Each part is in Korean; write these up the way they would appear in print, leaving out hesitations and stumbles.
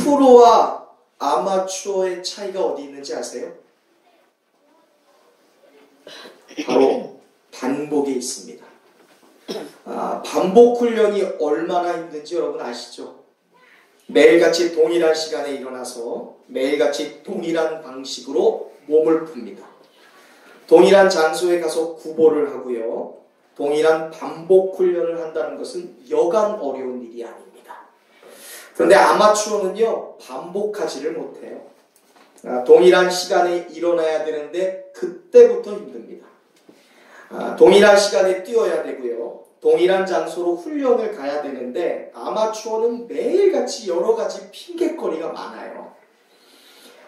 프로와 아마추어의 차이가 어디 있는지 아세요? 바로 반복에 있습니다. 반복 훈련이 얼마나 힘든지 여러분 아시죠? 매일같이 동일한 시간에 일어나서 매일같이 동일한 방식으로 몸을 풉니다. 동일한 장소에 가서 구보를 하고요. 동일한 반복 훈련을 한다는 것은 여간 어려운 일이 아닙니다. 그런데 아마추어는요, 반복하지를 못해요. 동일한 시간에 일어나야 되는데 그때부터 힘듭니다. 동일한 시간에 뛰어야 되고요. 동일한 장소로 훈련을 가야 되는데 아마추어는 매일같이 여러 가지 핑계거리가 많아요.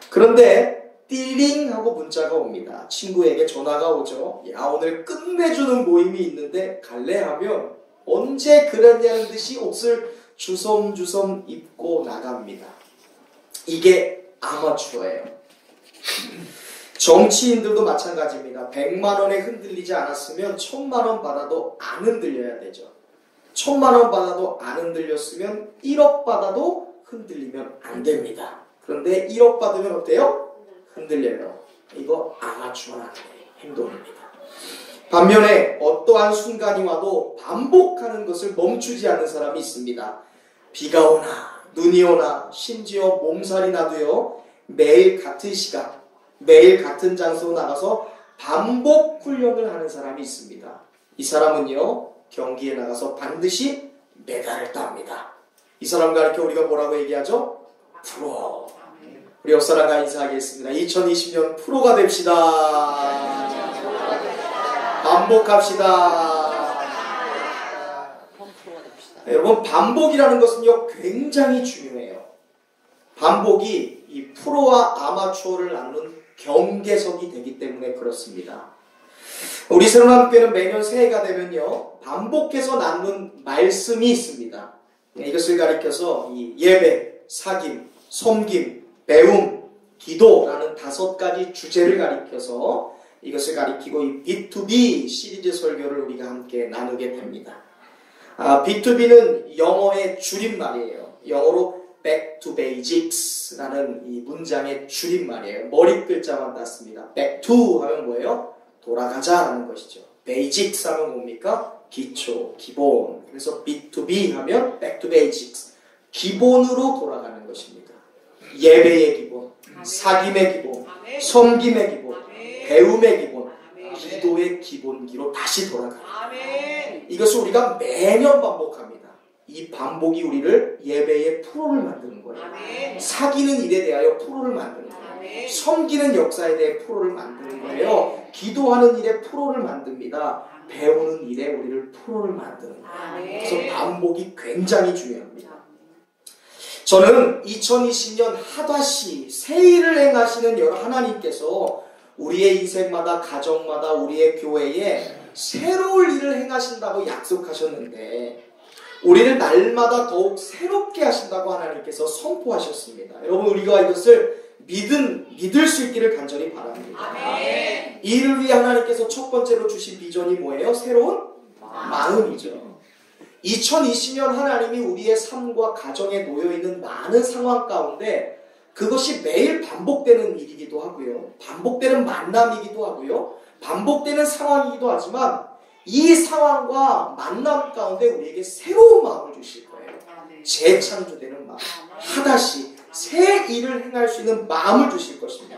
그런데 띠링 하고 문자가 옵니다. 친구에게 전화가 오죠. 야, 오늘 끝내주는 모임이 있는데 갈래? 하면 언제 그랬냐는 듯이 옷을 주섬주섬 입고 나갑니다. 이게 아마추어예요. 정치인들도 마찬가지입니다. 100만 원에 흔들리지 않았으면 1000만 원 받아도 안 흔들려야 되죠. 1000만 원 받아도 안 흔들렸으면 1억 받아도 흔들리면 안 됩니다. 그런데 1억 받으면 어때요? 흔들려요. 이거 아마추어라는 행동입니다. 반면에 어떠한 순간이 와도 반복하는 것을 멈추지 않는 사람이 있습니다. 비가 오나 눈이 오나 심지어 몸살이 나도요. 매일 같은 시간 매일 같은 장소로 나가서 반복 훈련을 하는 사람이 있습니다. 이 사람은요, 경기에 나가서 반드시 메달을 땁니다. 이 사람 가르쳐 우리가 뭐라고 얘기하죠? 프로. 우리 옆 사람과 인사하겠습니다. 2020년 프로가 됩시다. 반복합시다. 여러분, 반복이라는 것은요, 굉장히 중요해요. 반복이 이 프로와 아마추어를 나누는 경계석이 되기 때문에 그렇습니다. 우리 새로남교회는 매년 새해가 되면요, 반복해서 나누는 말씀이 있습니다. 이것을 가리켜서 이 예배, 사김, 섬김, 배움, 기도라는 5가지 주제를 가리켜서 이것을 가리키고 이 B2B 시리즈 설교를 우리가 함께 나누게 됩니다. B2B는 영어의 줄임말이에요. 영어로 Back to Basics라는 이 문장의 줄임말이에요. 머리 글자만 땄습니다. Back to 하면 뭐예요? 돌아가자라는 것이죠. Basics 하면 뭡니까? 기초, 기본. 그래서 B2B 하면 Back to Basics. 기본으로 돌아가는 것입니다. 예배의 기본, 사김의 기본, 섬김의 기본, 배움의 기본, 기도의 기본기로 다시 돌아가는 거예요. 이것을 우리가 매년 반복합니다. 이 반복이 우리를 예배의 프로를 만드는 거예요. 사귀는 일에 대하여 프로를 만드는 거예요. 섬기는 역사에 대해 프로를 만드는 거예요. 기도하는 일에 프로를 만듭니다. 배우는 일에 우리를 프로를 만드는 거예요. 그래서 반복이 굉장히 중요합니다. 저는 2020년 하다시 새 일을 행하시는 여러 하나님께서 우리의 인생마다 가정마다 우리의 교회에 새로운 일을 행하신다고 약속하셨는데 우리를 날마다 더욱 새롭게 하신다고 하나님께서 선포하셨습니다. 여러분, 우리가 이것을 믿을 수 있기를 간절히 바랍니다. 아멘. 이를 위해 하나님께서 첫 번째로 주신 비전이 뭐예요? 새로운 마음이죠. 2020년 하나님이 우리의 삶과 가정에 놓여있는 많은 상황 가운데 그것이 매일 반복되는 일이기도 하고요. 반복되는 만남이기도 하고요. 반복되는 상황이기도 하지만 이 상황과 만남 가운데 우리에게 새로운 마음을 주실 거예요. 재창조되는 마음, 하다시 새 일을 행할 수 있는 마음을 주실 것입니다.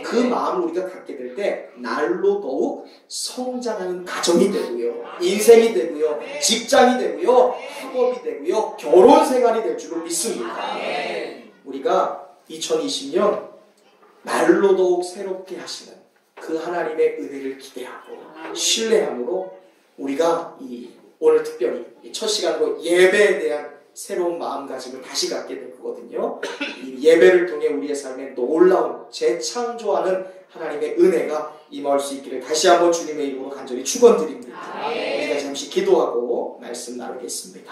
그 마음을 우리가 갖게 될 때 날로 더욱 성장하는 가정이 되고요, 인생이 되고요, 직장이 되고요, 학업이 되고요, 결혼 생활이 될 줄을 믿습니다. 우리가 2020년 날로 더욱 새롭게 하시는 그 하나님의 은혜를 기대하고 신뢰함으로 우리가 오늘 특별히 첫 시간으로 예배에 대한 새로운 마음가짐을 다시 갖게 될 거거든요. 이 예배를 통해 우리의 삶에 놀라운 재창조하는 하나님의 은혜가 임할 수 있기를 다시 한번 주님의 이름으로 간절히 축원드립니다. 우리가 잠시 기도하고 말씀 나누겠습니다.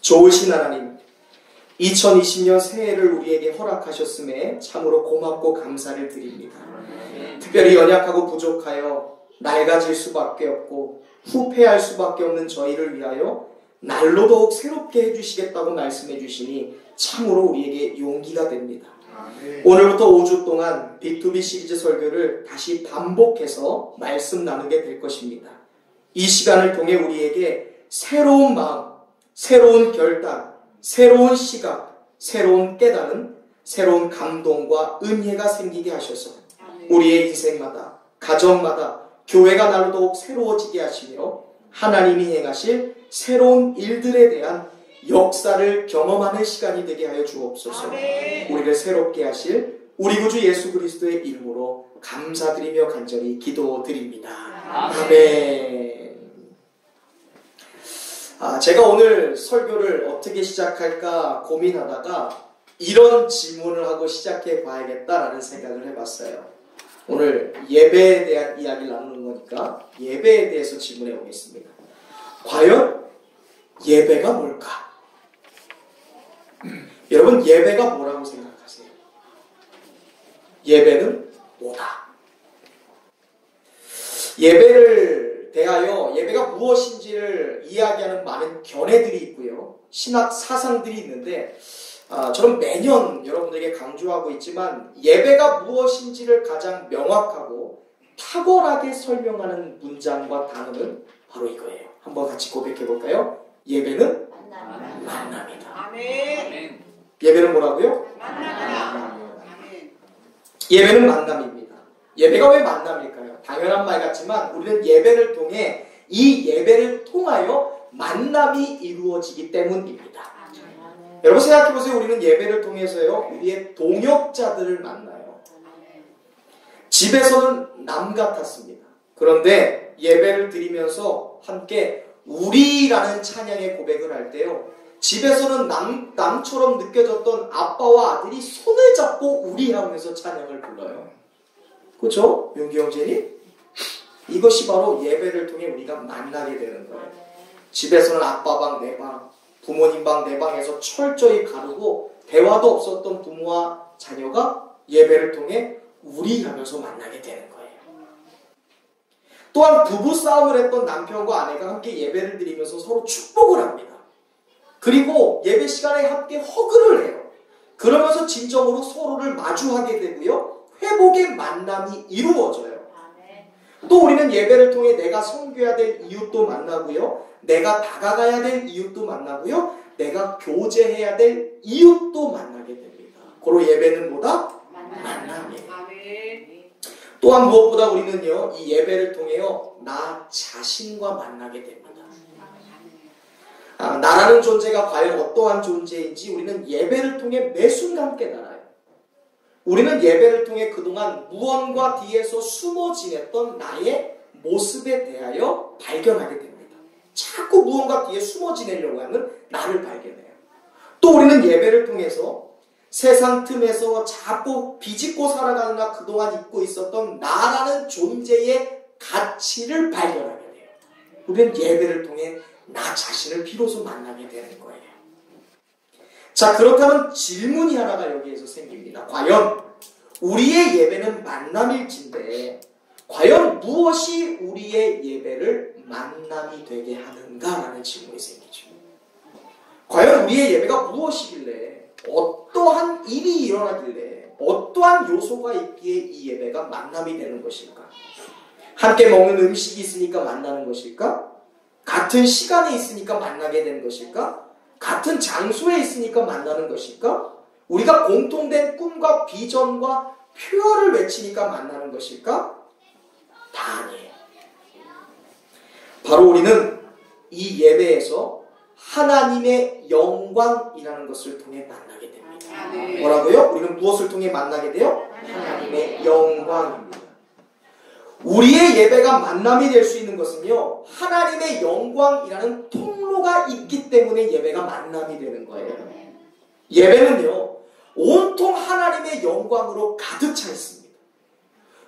좋으신 하나님, 2020년 새해를 우리에게 허락하셨음에 참으로 고맙고 감사를 드립니다. 특별히 연약하고 부족하여 낡아질 수밖에 없고 후패할 수밖에 없는 저희를 위하여 날로 더욱 새롭게 해주시겠다고 말씀해 주시니 참으로 우리에게 용기가 됩니다. 오늘부터 5주 동안 B2B 시리즈 설교를 다시 반복해서 말씀 나누게 될 것입니다. 이 시간을 통해 우리에게 새로운 마음, 새로운 결단, 새로운 시각, 새로운 깨달음, 새로운 감동과 은혜가 생기게 하셔서 우리의 인생마다, 가정마다, 교회가 날로 더욱 새로워지게 하시며 하나님이 행하실 새로운 일들에 대한 역사를 경험하는 시간이 되게 하여 주옵소서. 우리를 새롭게 하실 우리 구주 예수 그리스도의 이름으로 감사드리며 간절히 기도드립니다. 아멘. 제가 오늘 설교를 어떻게 시작할까 고민하다가 이런 질문을 하고 시작해 봐야겠다라는 생각을 해봤어요. 오늘 예배에 대한 이야기를 나누는 거니까 예배에 대해서 질문해 보겠습니다. 과연 예배가 뭘까? 여러분, 예배가 뭐라고 생각하세요? 예배는 뭐다? 예배를 대하여 예배가 무엇인지를 이야기하는 많은 견해들이 있고요. 신학 사상들이 있는데 저는 매년 여러분들에게 강조하고 있지만 예배가 무엇인지를 가장 명확하고 탁월하게 설명하는 문장과 단어는 바로 이거예요. 한번 같이 고백해 볼까요? 예배는 만남이다. 아멘. 예배는 뭐라고요? 만남이다. 예배는 만남입니다. 예배가 왜 만남일까요? 당연한 말 같지만 우리는 예배를 통해 이 예배를 통하여 만남이 이루어지기 때문입니다. 여러분 생각해보세요. 우리는 예배를 통해서요 우리의 동역자들을 만나요. 집에서는 남 같았습니다. 그런데 예배를 드리면서 함께 우리라는 찬양의 고백을 할 때요 집에서는 남처럼 느껴졌던 아빠와 아들이 손을 잡고 우리 하면서 찬양을 불러요. 그렇죠? 용기 형제님? 이것이 바로 예배를 통해 우리가 만나게 되는 거예요. 집에서는 아빠 방, 내 방, 부모님 방, 내 방에서 철저히 가르고 대화도 없었던 부모와 자녀가 예배를 통해 우리 하면서 만나게 되는 거예요. 또한 부부싸움을 했던 남편과 아내가 함께 예배를 드리면서 서로 축복을 합니다. 그리고 예배 시간에 함께 허그를 해요. 그러면서 진정으로 서로를 마주하게 되고요. 회복의 만남이 이루어져요. 또 우리는 예배를 통해 내가 섬겨야 될 이웃도 만나고요. 내가 다가가야 될 이웃도 만나고요. 내가 교제해야 될 이웃도 만나게 됩니다. 고로 예배는 뭐다? 만남이에요. 또한 무엇보다 우리는요. 이 예배를 통해요. 나 자신과 만나게 됩니다. 나라는 존재가 과연 어떠한 존재인지 우리는 예배를 통해 매 순간 깨달아요. 우리는 예배를 통해 그동안 무언가 뒤에서 숨어 지냈던 나의 모습에 대하여 발견하게 됩니다. 자꾸 무언가 뒤에 숨어 지내려고 하는 나를 발견해요. 또 우리는 예배를 통해서 세상 틈에서 자꾸 비집고 살아가는 나 그동안 잊고 있었던 나라는 존재의 가치를 발견하게 돼요. 우리는 예배를 통해 나 자신을 비로소 만나게 되는 거예요. 자, 그렇다면 질문이 하나가 여기에서 생깁니다. 과연 우리의 예배는 만남일진데 과연 무엇이 우리의 예배를 만남이 되게 하는가라는 질문이 생기죠. 과연 우리의 예배가 무엇이길래 어떠한 일이 일어나길래 어떠한 요소가 있기에 이 예배가 만남이 되는 것일까? 함께 먹는 음식이 있으니까 만나는 것일까? 같은 시간에 있으니까 만나게 되는 것일까? 같은 장소에 있으니까 만나는 것일까? 우리가 공통된 꿈과 비전과 표어를 외치니까 만나는 것일까? 다 아니에요. 바로 우리는 이 예배에서 하나님의 영광이라는 것을 통해 만나게 됩니다. 뭐라고요? 우리는 무엇을 통해 만나게 돼요? 하나님의 영광입니다. 우리의 예배가 만남이 될 수 있는 것은요, 하나님의 영광이라는 통로가 있기 때문에 예배가 만남이 되는 거예요. 예배는요, 온통 하나님의 영광으로 가득 차 있습니다.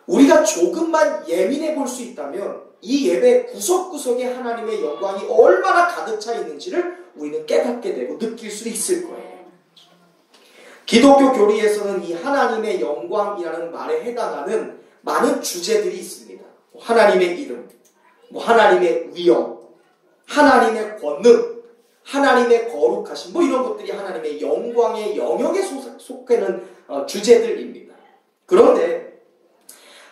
우리가 조금만 예민해 볼 수 있다면 이 예배 구석구석에 하나님의 영광이 얼마나 가득 차 있는지를 우리는 깨닫게 되고 느낄 수 있을 거예요. 기독교 교리에서는 이 하나님의 영광이라는 말에 해당하는 많은 주제들이 있습니다. 하나님의 이름, 하나님의 위엄, 하나님의 권능, 하나님의 거룩하심, 뭐 이런 것들이 하나님의 영광의 영역에 속하는 주제들입니다. 그런데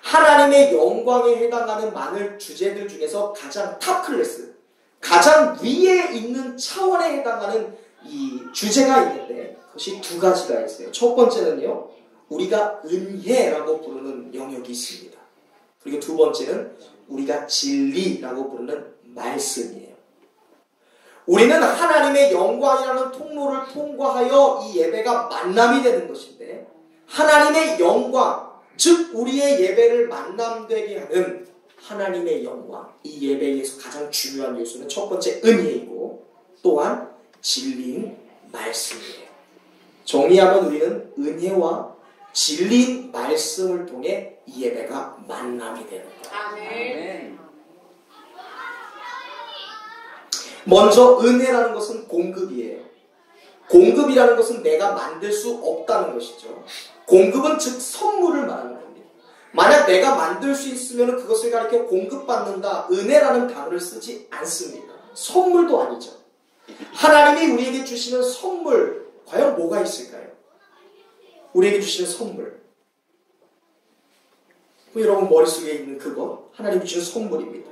하나님의 영광에 해당하는 많은 주제들 중에서 가장 탑 클래스, 가장 위에 있는 차원에 해당하는 이 주제가 있는데 그것이 두 가지가 있어요. 첫 번째는요, 우리가 은혜라고 부르는 영역이 있습니다. 그리고 두 번째는 우리가 진리라고 부르는 말씀이에요. 우리는 하나님의 영광이라는 통로를 통과하여 이 예배가 만남이 되는 것인데, 하나님의 영광, 즉 우리의 예배를 만남되게 하는 하나님의 영광, 이 예배에서 가장 중요한 요소는 첫 번째 은혜이고 또한 진리인 말씀이에요. 정리하면 우리는 은혜와 진리인 말씀을 통해 이 예배가 만남이 되는 거예요. 아멘. 먼저 은혜라는 것은 공급이에요. 공급이라는 것은 내가 만들 수 없다는 것이죠. 공급은 즉 선물을 말하는 겁니다. 만약 내가 만들 수 있으면 그것을 가리켜 공급받는다, 은혜라는 단어를 쓰지 않습니다. 선물도 아니죠. 하나님이 우리에게 주시는 선물, 과연 뭐가 있을까요? 우리에게 주시는 선물, 여러분 머릿속에 있는 그것, 하나님이 주시는 선물입니다.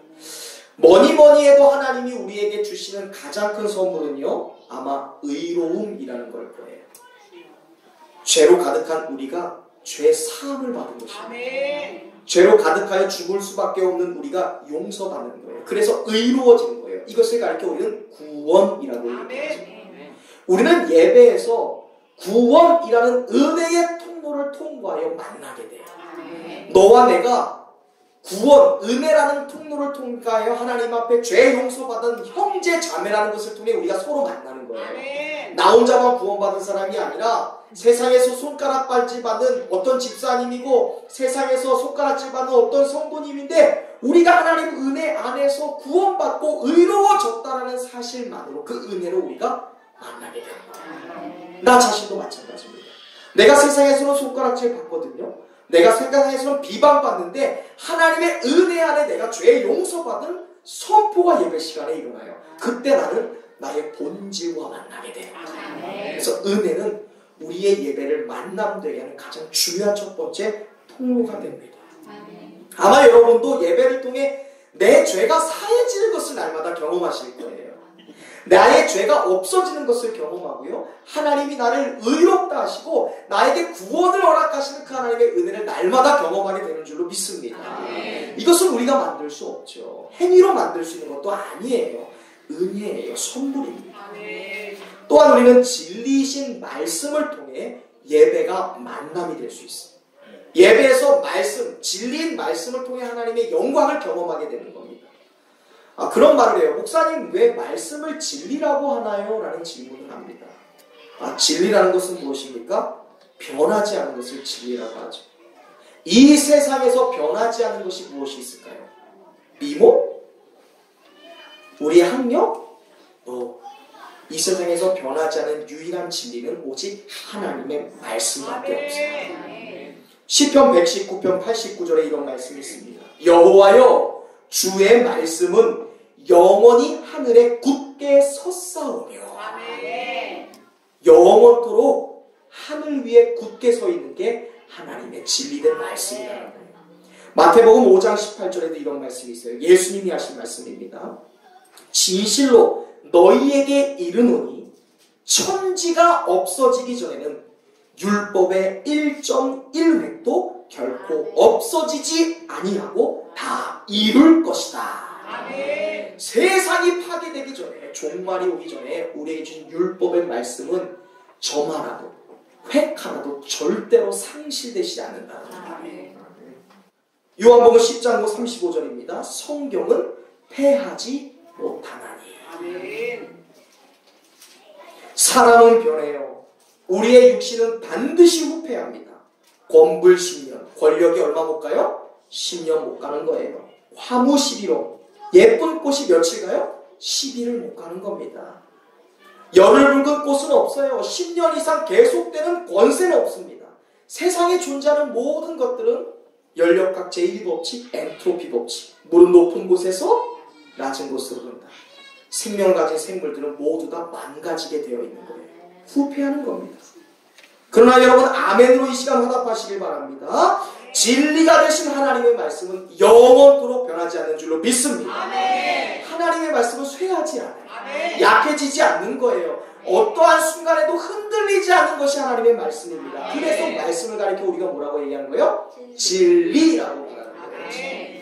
뭐니 해도 하나님이 우리에게 주시는 가장 큰 선물은요, 아마 의로움이라는 걸 거예요. 죄로 가득한 우리가 죄 사함을 받은 것입니다. 아멘. 죄로 가득하여 죽을 수밖에 없는 우리가 용서받는 거예요. 그래서 의로워지는 거예요. 이것을 가리켜 우리는 구원이라고 얘기하죠. 우리는 예배에서 구원이라는 은혜의 통로를 통과하여 만나게 돼요. 너와 내가 구원, 은혜라는 통로를 통과하여 하나님 앞에 죄 용서받은 형제 자매라는 것을 통해 우리가 서로 만나는 거예요. 나 혼자만 구원받은 사람이 아니라 세상에서 손가락질을 받는 어떤 집사님이고 세상에서 손가락질 받는 어떤 성도님인데 우리가 하나님 은혜 안에서 구원받고 의로워졌다는 사실만으로 그 은혜로 우리가 만나게 되는 거예요. 나 자신도 마찬가지입니다. 내가 세상에서는 손가락질 받거든요. 내가 세상에서는 비방받는데 하나님의 은혜 안에 내가 죄 용서받은 선포가 예배 시간에 일어나요. 그때 나는 나의 본질과 만나게 되는 거예요. 그래서 은혜는 우리의 예배를 만남되게 하는 가장 중요한 첫 번째 통로가 됩니다. 아마 여러분도 예배를 통해 내 죄가 사해지는 것을 날마다 경험하실 거예요. 나의 죄가 없어지는 것을 경험하고요, 하나님이 나를 의롭다 하시고 나에게 구원을 허락하시는 그 하나님의 은혜를 날마다 경험하게 되는 줄로 믿습니다. 이것은 우리가 만들 수 없죠. 행위로 만들 수 있는 것도 아니에요. 은혜예요. 선물입니다. 또한 우리는 진리이신 말씀을 통해 예배가 만남이 될 수 있어요. 예배에서 말씀, 진리인 말씀을 통해 하나님의 영광을 경험하게 되는 겁니다. 그런 말을 해요. 목사님, 왜 말씀을 진리라고 하나요? 라는 질문을 합니다. 진리라는 것은 무엇입니까? 변하지 않은 것을 진리라고 하죠. 이 세상에서 변하지 않은 것이 무엇이 있을까요? 미모? 우리의 학력? 이 세상에서 변하지 않은 유일한 진리는 오직 하나님의 말씀밖에 없어요. 시편 119편 89절에 이런 말씀이 있습니다. 여호와여, 주의 말씀은 영원히 하늘에 굳게 섰사오며 영원토록 하늘 위에 굳게 서 있는 게 하나님의 진리된 말씀이라는 거예요. 마태복음 5장 18절에도 이런 말씀이 있어요. 예수님이 하신 말씀입니다. 진실로 너희에게 이르노니 천지가 없어지기 전에는 율법의 1.1획도 결코 없어지지 아니하고 다 이룰 것이다. 아멘. 세상이 파괴되기 전에, 종말이 오기 전에 우리에게 주신 율법의 말씀은 점 하나도, 획 하나도 절대로 상실되지 않는다는 겁니다. 요한복음 10장 35절입니다. 성경은 패하지 못하나니. 아멘. 사람은 변해요. 우리의 육신은 반드시 후패합니다. 권불 10년, 권력이 얼마 못 가요? 10년 못 가는 거예요. 화무 11호, 예쁜 꽃이 며칠 가요? 10일을 못 가는 겁니다. 열을 붉은 꽃은 없어요. 10년 이상 계속되는 권세는 없습니다. 세상에 존재하는 모든 것들은 연력학 제1법칙, 엔트로피 법칙, 물은 높은 곳에서 낮은 곳으로 간다. 생명을 가진 생물들은 모두 다 망가지게 되어 있는 거예요. 후패하는 겁니다. 그러나 여러분 아멘으로 이 시간 화답하시길 바랍니다. 진리가 되신 하나님의 말씀은 영원토록 변하지 않는 줄로 믿습니다. 아멘. 하나님의 말씀은 쇠하지 않아요. 아멘. 약해지지 않는 거예요. 어떠한 순간에도 흔들리지 않는 것이 하나님의 말씀입니다. 그래서 말씀을 가리켜 우리가 뭐라고 얘기하는 거예요? 진리라고 말하는 거예요.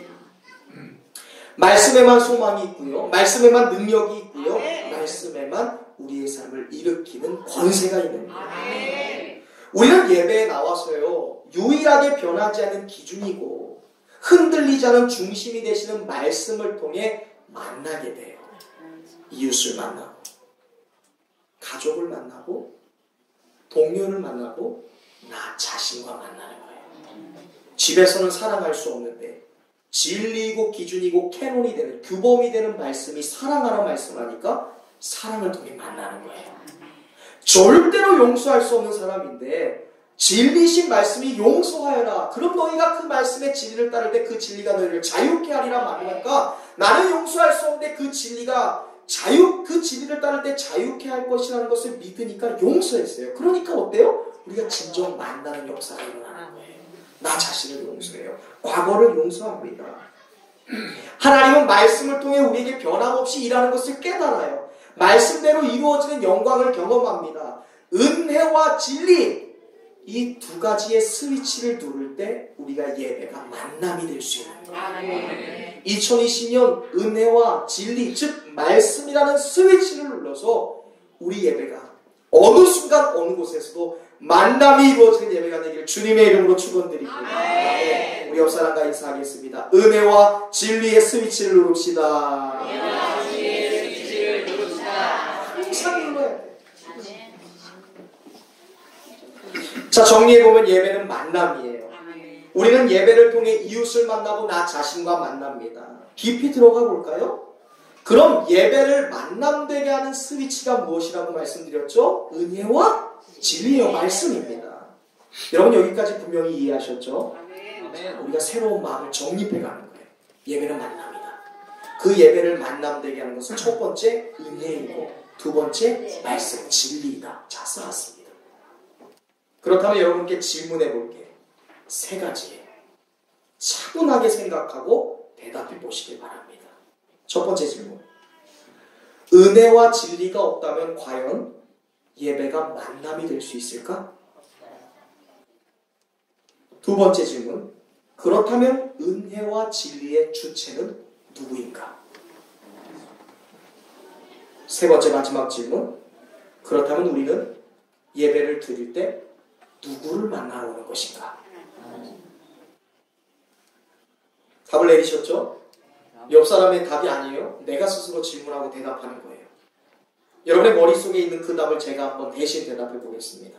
말씀에만 소망이 있고요. 말씀에만 능력이 있고요. 말씀에만 우리의 삶을 일으키는 권세가 있는 거예요. 우리는 예배에 나와서요. 유일하게 변하지 않는 기준이고 흔들리지 않은 중심이 되시는 말씀을 통해 만나게 돼요. 이웃을 만나고 가족을 만나고 동료를 만나고 나 자신과 만나는 거예요. 집에서는 사랑할 수 없는데 진리이고 기준이고 캐논이 되는 규범이 되는 말씀이 사랑하라 말씀하니까 사랑을 통해 만나는 거예요. 절대로 용서할 수 없는 사람인데 진리신 말씀이 용서하여라. 그럼 너희가 그 말씀의 진리를 따를 때 그 진리가 너희를 자유케 하리라 말하니까 나는 용서할 수 없는데 그 진리가 그 진리를 따를 때 자유케 할 것이라는 것을 믿으니까 용서했어요. 그러니까 어때요? 우리가 진정 만나는 역사가 일어나는 거예요. 나 자신을 용서해요. 과거를 용서합니다. 하나님은 말씀을 통해 우리에게 변함없이 일하는 것을 깨달아요. 말씀대로 이루어지는 영광을 경험합니다. 은혜와 진리 이 두 가지의 스위치를 누를 때 우리가 예배가 만남이 될 수 있는 거예요. 2020년 은혜와 진리 즉 말씀이라는 스위치를 눌러서 우리 예배가 어느 순간 어느 곳에서도 만남이 이루어지는 예배가 되기를 주님의 이름으로 축원드립니다. 우리 옆 사람과 인사하겠습니다. 은혜와 진리의 스위치를 누릅시다. 은혜와 진리의 스위치를 누릅시다. 항상 눌러야 돼. 자, 정리해보면 예배는 만남이에요. 우리는 예배를 통해 이웃을 만나고 나 자신과 만납니다. 깊이 들어가 볼까요? 그럼 예배를 만남되게 하는 스위치가 무엇이라고 말씀드렸죠? 은혜와 진리의 말씀입니다. 여러분 여기까지 분명히 이해하셨죠? 우리가 새로운 마음을 정립해가는 거예요. 예배는 만남이다. 그 예배를 만남되게 하는 것은 첫 번째 은혜이고 두 번째 말씀 진리이다. 자, 쌓았습니다. 그렇다면 여러분께 질문해 볼게요. 세 가지예요. 차분하게 생각하고 대답해 보시길 바랍니다. 첫 번째 질문. 은혜와 진리가 없다면 과연 예배가 만남이 될 수 있을까? 두 번째 질문. 그렇다면 은혜와 진리의 주체는 누구인가? 세 번째 마지막 질문. 그렇다면 우리는 예배를 드릴 때 누구를 만나러 오는 것인가? 답을 내리셨죠? 옆 사람의 답이 아니에요. 내가 스스로 질문하고 대답하는 거예요. 여러분의 머릿속에 있는 그 답을 제가 한번 대신 대답해 보겠습니다.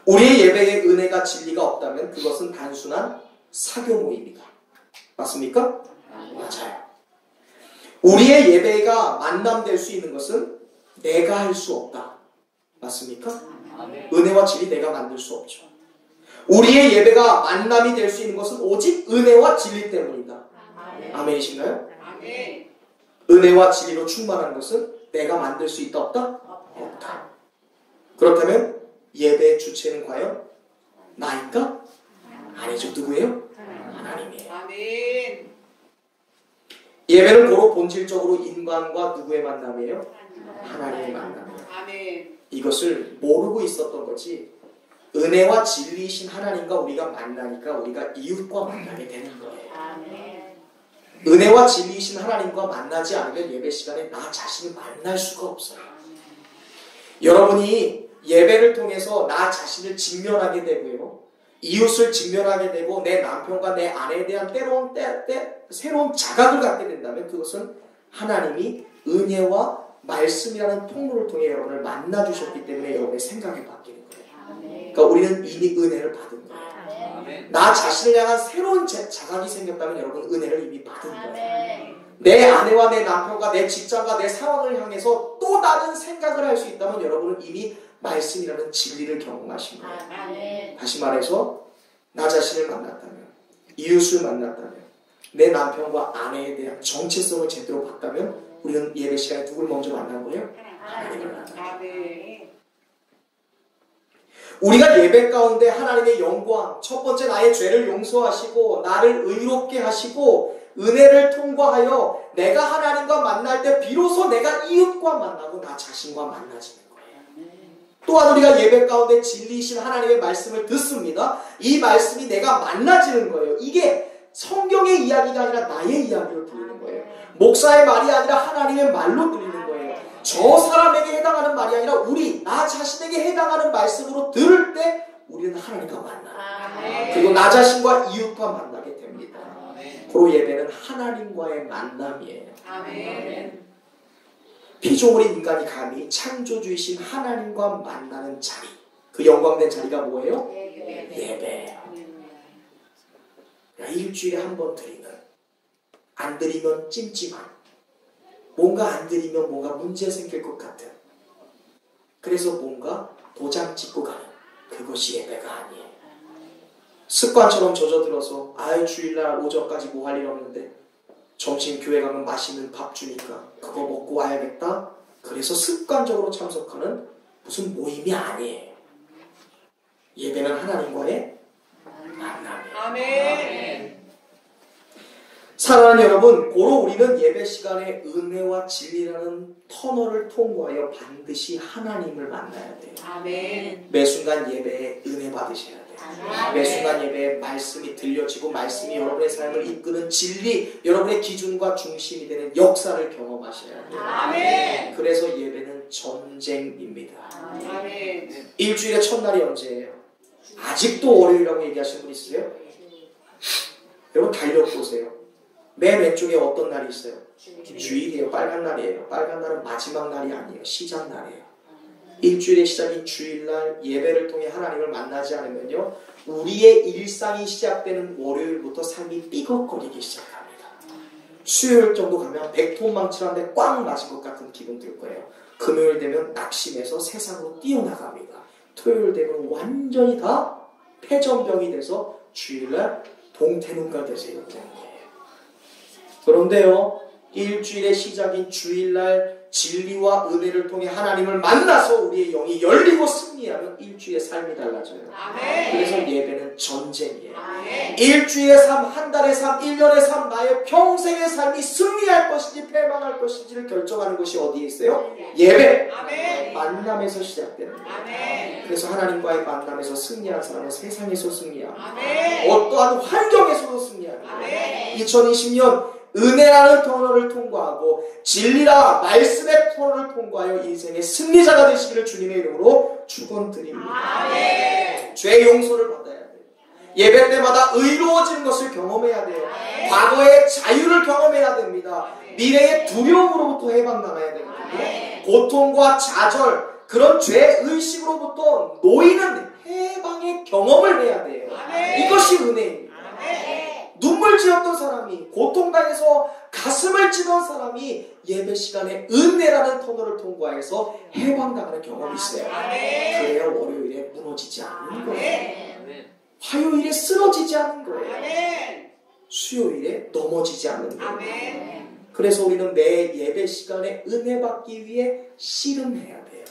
우리의 예배에 은혜가 진리가 없다면 그것은 단순한 사교 모임이다. 맞습니까? 맞아요. 우리의 예배가 만남될 수 있는 것은 내가 할 수 없다. 맞습니까? 은혜와 진리 내가 만들 수 없죠. 우리의 예배가 만남이 될 수 있는 것은 오직 은혜와 진리 때문이다. 아멘이신가요? 아멘. 은혜와 진리로 충만한 것은 내가 만들 수 있다 없다? 없다. 그렇다면 예배의 주체는 과연 나인가? 아니죠. 누구예요? 하나님이에요. 아멘. 예배는 고로 본질적으로 인간과 누구의 만남이에요? 하나님의 만남이에요. 아멘. 이것을 모르고 있었던 거지 은혜와 진리이신 하나님과 우리가 만나니까 우리가 이웃과 만나게 되는 거예요. 은혜와 진리이신 하나님과 만나지 않으면 예배 시간에 나 자신을 만날 수가 없어요. 여러분이 예배를 통해서 나 자신을 직면하게 되고요. 이웃을 직면하게 되고 내 남편과 내 아내에 대한 때로운 새로운 자각을 갖게 된다면 그것은 하나님이 은혜와 말씀이라는 통로를 통해 여러분을 만나주셨기 때문에 여러분의 생각이 바뀌는 거예요. 그러니까 우리는 이미 은혜를 받은 거예요. 나 자신을 향한 새로운 자각이 생겼다면 여러분 은혜를 이미 받은 거예요. 내 아내와 내 남편과 내 직장과 내 상황을 향해서 또 다른 생각을 할 수 있다면 여러분은 이미 말씀이라는 진리를 경험하신 거예요. 다시 말해서 나 자신을 만났다면 이웃을 만났다면 내 남편과 아내에 대한 정체성을 제대로 봤다면 우리는 예배 시간에 누굴 먼저 만난 거예요? 하나님을 만난 거예요. 아멘. 우리가 예배 가운데 하나님의 영광, 첫 번째 나의 죄를 용서하시고 나를 의롭게 하시고 은혜를 통과하여 내가 하나님과 만날 때 비로소 내가 이웃과 만나고 나 자신과 만나지는 거예요. 또한 우리가 예배 가운데 진리이신 하나님의 말씀을 듣습니다. 이 말씀이 내가 만나지는 거예요. 이게 성경의 이야기가 아니라 나의 이야기로 들리는 거예요. 목사의 말이 아니라 하나님의 말로 들리는 거예요. 저 사람에게 해당하는 말이 아니라 나 자신에게 해당하는 말씀으로 들을 때 우리는 하나님과 만나요. 그리고 나 자신과 이웃과 만나게 됩니다. 바로 예배는 하나님과의 만남이에요. 아멘. 피조물인 인간이 감히 창조주이신 하나님과 만나는 자리, 그 영광된 자리가 뭐예요? 예배예요. 일주일에 한 번 드리는, 안 드리면 찜찜한, 뭔가 안 드리면 뭔가 문제 생길 것 같은, 그래서 뭔가 도장 찍고 가는, 그것이 예배가 아니에요. 습관처럼 젖어들어서 주일날 오전까지 뭐 할 일 없는데 점심 교회 가면 맛있는 밥 주니까 그거 먹고 와야겠다. 그래서 습관적으로 참석하는 무슨 모임이 아니에요. 예배는 하나님과의 만남이에요. 아멘. 사랑하는 여러분, 고로 우리는 예배 시간에 은혜와 진리라는 터널을 통과하여 반드시 하나님을 만나야 돼요. 아멘. 매 순간 예배에 은혜 받으셔야 돼요. 매 순간 예배에 말씀이 들려지고 말씀이 여러분의 삶을 이끄는 진리, 여러분의 기준과 중심이 되는 역사를 경험하셔야 돼요. 아멘. 그래서 예배는 전쟁입니다. 아멘. 일주일의 첫날이 언제예요? 아직도 월요일이라고 얘기하시는 분 있으세요? 여러분 달려보세요. 맨 왼쪽에 어떤 날이 있어요? 주일이에요. 빨간 날이에요. 빨간 날은 마지막 날이 아니에요. 시작 날이에요. 일주일의 시작인 주일날 예배를 통해 하나님을 만나지 않으면요, 우리의 일상이 시작되는 월요일부터 삶이 삐걱거리기 시작합니다. 수요일 정도 가면 백톤망치한테 꽉 맞은 것 같은 기분 들 거예요. 금요일 되면 낙심해서 세상으로 뛰어나갑니다. 토요일 되면 완전히 다 패전병이 돼서 주일날 동태눈갈 돼서 이렇게 되는 거예요. 그런데요, 일주일의 시작인 주일날 진리와 은혜를 통해 하나님을 만나서 우리의 영이 열리고 승리하면 일주일의 삶이 달라져요. 아멘. 그래서 예배는 전쟁이에요. 아멘. 일주일의 삶, 한 달의 삶, 1년의 삶, 나의 평생의 삶이 승리할 것인지 패망할 것인지를 결정하는 것이 어디에 있어요? 예배. 아멘. 만남에서 시작되는 거예요. 아멘. 그래서 하나님과의 만남에서 승리한 사람은 세상에서 승리하고 아멘. 어떠한 환경에서도 승리합니다. 아멘. 2020년 은혜라는 터널을 통과하고 진리라 말씀의 터널을 통과하여 인생의 승리자가 되시기를 주님의 이름으로 축원드립니다. 아멘. 죄 용서를 받아야 돼요. 예배 때마다 의로워지는 것을 경험해야 돼요. 과거의 자유를 경험해야 됩니다. 미래의 두려움으로부터 해방당해야 되거든요. 고통과 좌절, 그런 죄 의식으로부터 놓이는 해방의 경험을 해야 돼요. 이것이 은혜입니다. 눈물 지었던 사람이, 고통당해서 가슴을 찌던 사람이 예배 시간에 은혜라는 터널을 통과해서 해방당하는 경험이 있어요. 그래야 월요일에 무너지지 않는 거예요. 화요일에 쓰러지지 않는 거예요. 수요일에 넘어지지 않는 거예요. 그래서 우리는 매 예배 시간에 은혜 받기 위해 씨름해야 돼요.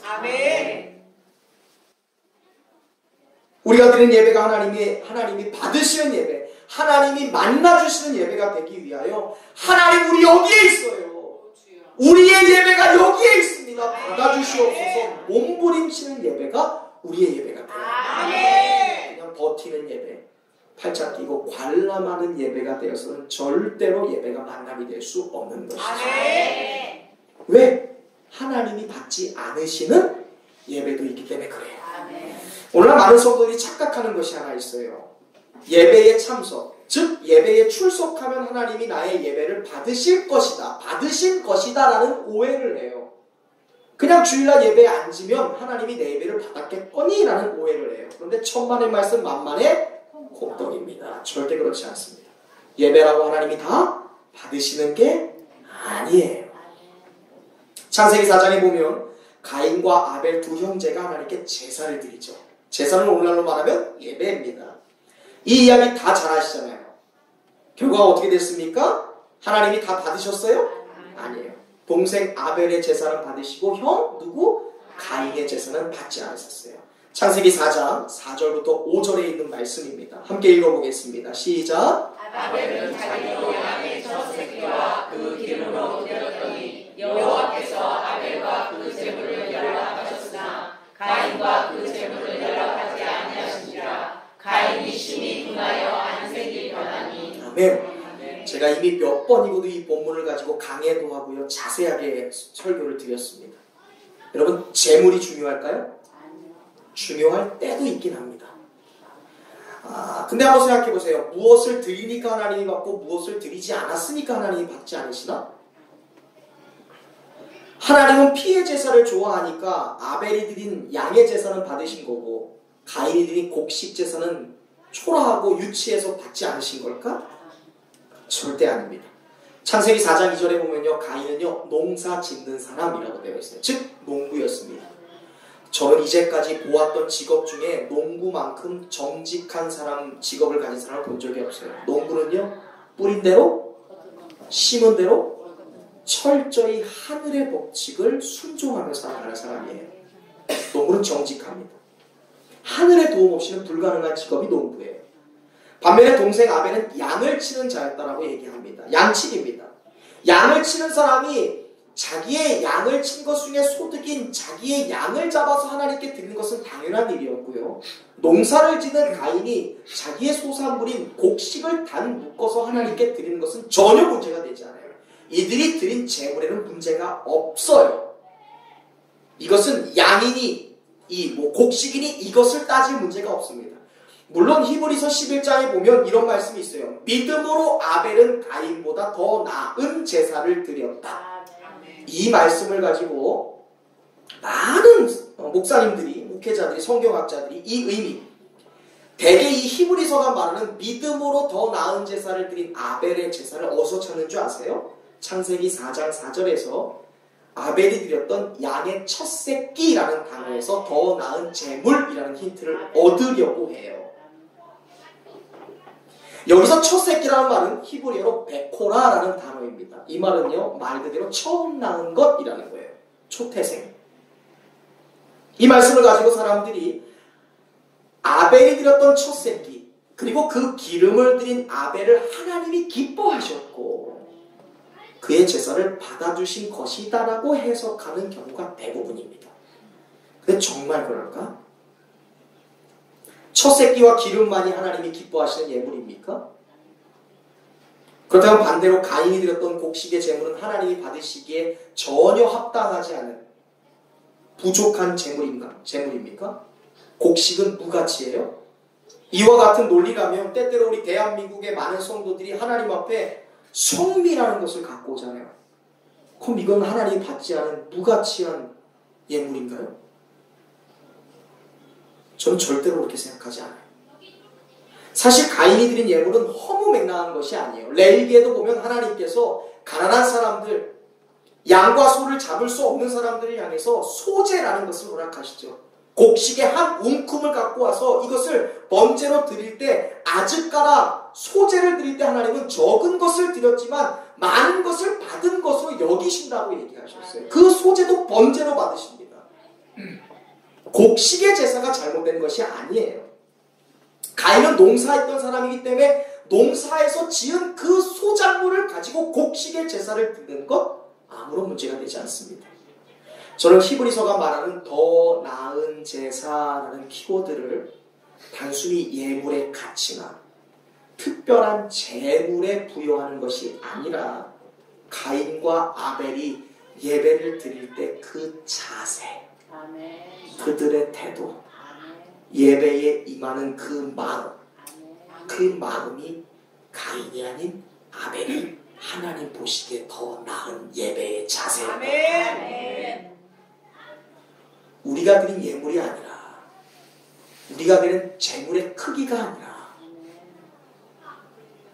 우리가 드리는 예배가 하나님이 받으시는 예배, 하나님이 만나주시는 예배가 되기 위하여 하나님 우리 여기에 있어요. 우리의 예배가 여기에 있습니다. 받아주시옵소서. 몸부림치는 예배가 우리의 예배가 돼요. 그냥 버티는 예배, 팔짱 끼고 관람하는 예배가 되어서는 절대로 예배가 만남이 될 수 없는 것이죠. 왜? 하나님이 받지 않으시는 예배도 있기 때문에 그래요. 오늘날 많은 성도들이 착각하는 것이 하나 있어요. 예배에 참석, 즉 예배에 출석하면 하나님이 나의 예배를 받으실 것이다, 받으신 것이다 라는 오해를 해요. 그냥 주일날 예배에 앉으면 하나님이 내 예배를 받았겠거니 라는 오해를 해요. 그런데 천만의 말씀 만만의 콕덕입니다. 절대 그렇지 않습니다. 예배라고 하나님이 다 받으시는 게 아니에요. 창세기 4장에 보면 가인과 아벨 두 형제가 하나님께 제사를 드리죠. 제사는 오늘날로 말하면 예배입니다. 이 이야기 다 잘 아시잖아요. 결과가 어떻게 됐습니까? 하나님이 다 받으셨어요? 아니에요. 동생 아벨의 제사는 받으시고 형 누구? 가인의 제사는 받지 않으셨어요. 창세기 4장 4절부터 5절에 있는 말씀입니다. 함께 읽어보겠습니다. 시작. 아벨은 자기로 양의 첫 새끼와 그 기름으로 드렸더니 여호와께서 아벨과 그 제물을 연락하셨으나 가인과 그 제물을 연락하지 아니하신지라. 가인이 심히 분하여 안색이 변하니. 아멘. 제가 이미 몇 번이고도 이 본문을 가지고 강해도 하고요, 자세하게 설교를 드렸습니다. 여러분, 제물이 중요할까요? 중요할 때도 있긴 합니다. 근데 한번 생각해 보세요. 무엇을 드리니까 하나님이 받고 무엇을 드리지 않았으니까 하나님이 받지 않으시나? 하나님은 피의 제사를 좋아하니까 아벨이 드린 양의 제사는 받으신 거고 가인이 드린 곡식 제사는 초라하고 유치해서 받지 않으신 걸까? 절대 아닙니다. 창세기 4장 2절에 보면요, 가인은요 농사 짓는 사람이라고 되어 있어요. 즉 농부였습니다. 저는 이제까지 보았던 직업 중에 농부만큼 정직한 사람, 직업을 가진 사람을 본 적이 없어요. 농부는요, 뿌린 대로, 심은 대로 철저히 하늘의 법칙을 순종하며 살아가는 사람이에요. 농부는 정직합니다. 하늘의 도움 없이는 불가능한 직업이 농부예요. 반면에 동생 아벨은 양을 치는 자였다라고 얘기합니다. 양치기입니다. 양을 치는 사람이 자기의 양을 친 것 중에 소득인 자기의 양을 잡아서 하나님께 드리는 것은 당연한 일이었고요. 농사를 짓는 가인이 자기의 소산물인 곡식을 단 묶어서 하나님께 드리는 것은 전혀 문제가 되지 않아요. 이들이 드린 제물에는 문제가 없어요. 이것은 양이니 곡식이니 이것을 따질 문제가 없습니다. 물론 히브리서 11장에 보면 이런 말씀이 있어요. 믿음으로 아벨은 가인보다 더 나은 제사를 드렸다. 이 말씀을 가지고 많은 목사님들이, 목회자들이, 성경학자들이 이 의미, 대개 이 히브리서가 말하는 믿음으로 더 나은 제사를 드린 아벨의 제사를 어디서 찾는 줄 아세요? 창세기 4장 4절에서 아벨이 드렸던 양의 첫 새끼라는 단어에서 더 나은 제물이라는 힌트를 얻으려고 해요. 여기서 첫 새끼라는 말은 히브리어로 베코라라는 단어입니다. 이 말은요, 말 그대로 처음 낳은 것이라는 거예요. 초태생. 이 말씀을 가지고 사람들이 아벨이 드렸던 첫 새끼, 그리고 그 기름을 드린 아벨을 하나님이 기뻐하셨고 그의 제사를 받아주신 것이다라고 해석하는 경우가 대부분입니다. 근데 정말 그럴까? 첫 새끼와 기름만이 하나님이 기뻐하시는 예물입니까? 그렇다면 반대로 가인이 드렸던 곡식의 제물은 하나님이 받으시기에 전혀 합당하지 않은 부족한 제물입니까? 곡식은 무가치예요? 이와 같은 논리라면 때때로 우리 대한민국의 많은 성도들이 하나님 앞에 성미라는 것을 갖고 오잖아요. 그럼 이건 하나님이 받지 않은 무가치한 예물인가요? 저는 절대로 그렇게 생각하지 않아요. 사실 가인이 드린 예물은 허무맹랑한 것이 아니에요. 레위기에도 보면 하나님께서 가난한 사람들, 양과 소를 잡을 수 없는 사람들을 향해서 소제라는 것을 허락하시죠. 곡식의 한 움큼을 갖고 와서 이것을 번제로 드릴 때 아즈까라 소제를 드릴 때 하나님은 적은 것을 드렸지만 많은 것을 받은 것으로 여기신다고 얘기하셨어요. 그 소제도 번제로 받으십니다. 곡식의 제사가 잘못된 것이 아니에요. 가인은 농사했던 사람이기 때문에 농사에서 지은 그 소작물을 가지고 곡식의 제사를 드리는 것 아무런 문제가 되지 않습니다. 저는 히브리서가 말하는 더 나은 제사라는 키워드를 단순히 예물의 가치나 특별한 제물에 부여하는 것이 아니라 가인과 아벨이 예배를 드릴 때 그 자세, 그들의 태도, 예배에 임하는 그 마음, 그 마음이 가인이 아닌 아벨이 하나님 보시기에 더 나은 예배의 자세입니다. 우리가 드린 예물이 아니라, 우리가 드린 제물의 크기가 아니라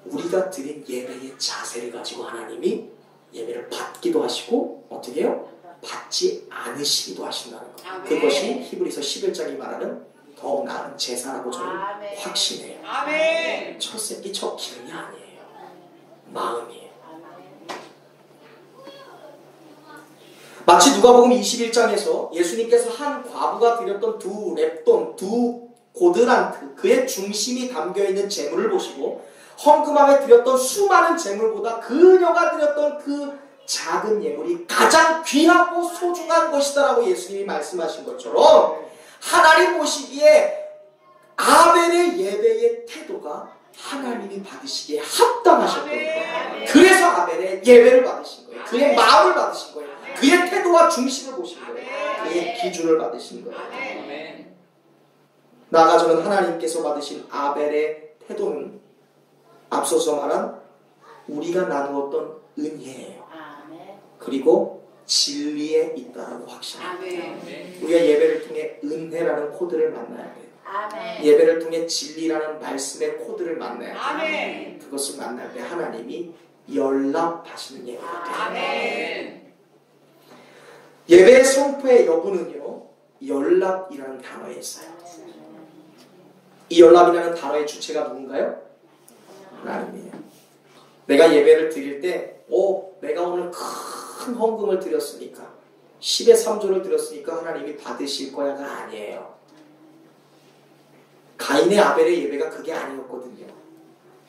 우리가 드린 예배의 자세를 가지고 하나님이 예배를 받기도 하시고 어떻게 해요? 받지 않으시기도 하신다는 것. 그것이 히브리서 11장이 말하는 더 나은 제사라고 저는 확신해요. 첫 새끼 첫 기름이 아니에요. 마음이에요. 마치 누가복음 21장에서 예수님께서 한 과부가 드렸던 두 렙돈, 두 고드란트, 그의 중심이 담겨있는 재물을 보시고 헌금함에 드렸던 수많은 재물보다 그녀가 드렸던 그 작은 예물이 가장 귀하고 소중한 것이다라고 예수님이 말씀하신 것처럼 하나님 보시기에 아벨의 예배의 태도가 하나님이 받으시기에 합당하셨던 거예요. 그래서 아벨의 예배를 받으신 거예요. 그의 마음을 받으신 거예요. 그의 태도와 중심을 보신 거예요. 그의 기준을 받으신 거예요. 나아가 하나님께서 받으신 아벨의 태도는 앞서서 말한 우리가 나누었던 은혜예요. 그리고 진리에 있다라고 확신합니다. 우리가 예배를 통해 은혜라는 코드를 만나야 돼요. 예배를 통해 진리라는 말씀의 코드를 만나야 돼요. 그것을 만날 때 하나님이 연락하시는 예배가 돼요. 예배의 성포의 여부는요, 연락이라는 단어에 있어요. 이 연락이라는 단어의 주체가 누군가요? 하나님이에요. 내가 예배를 드릴 때 내가 오늘 큰 헌금을 드렸으니까 10의 3조를 드렸으니까 하나님이 받으실 거야가 아니에요. 가인의 아벨의 예배가 그게 아니었거든요.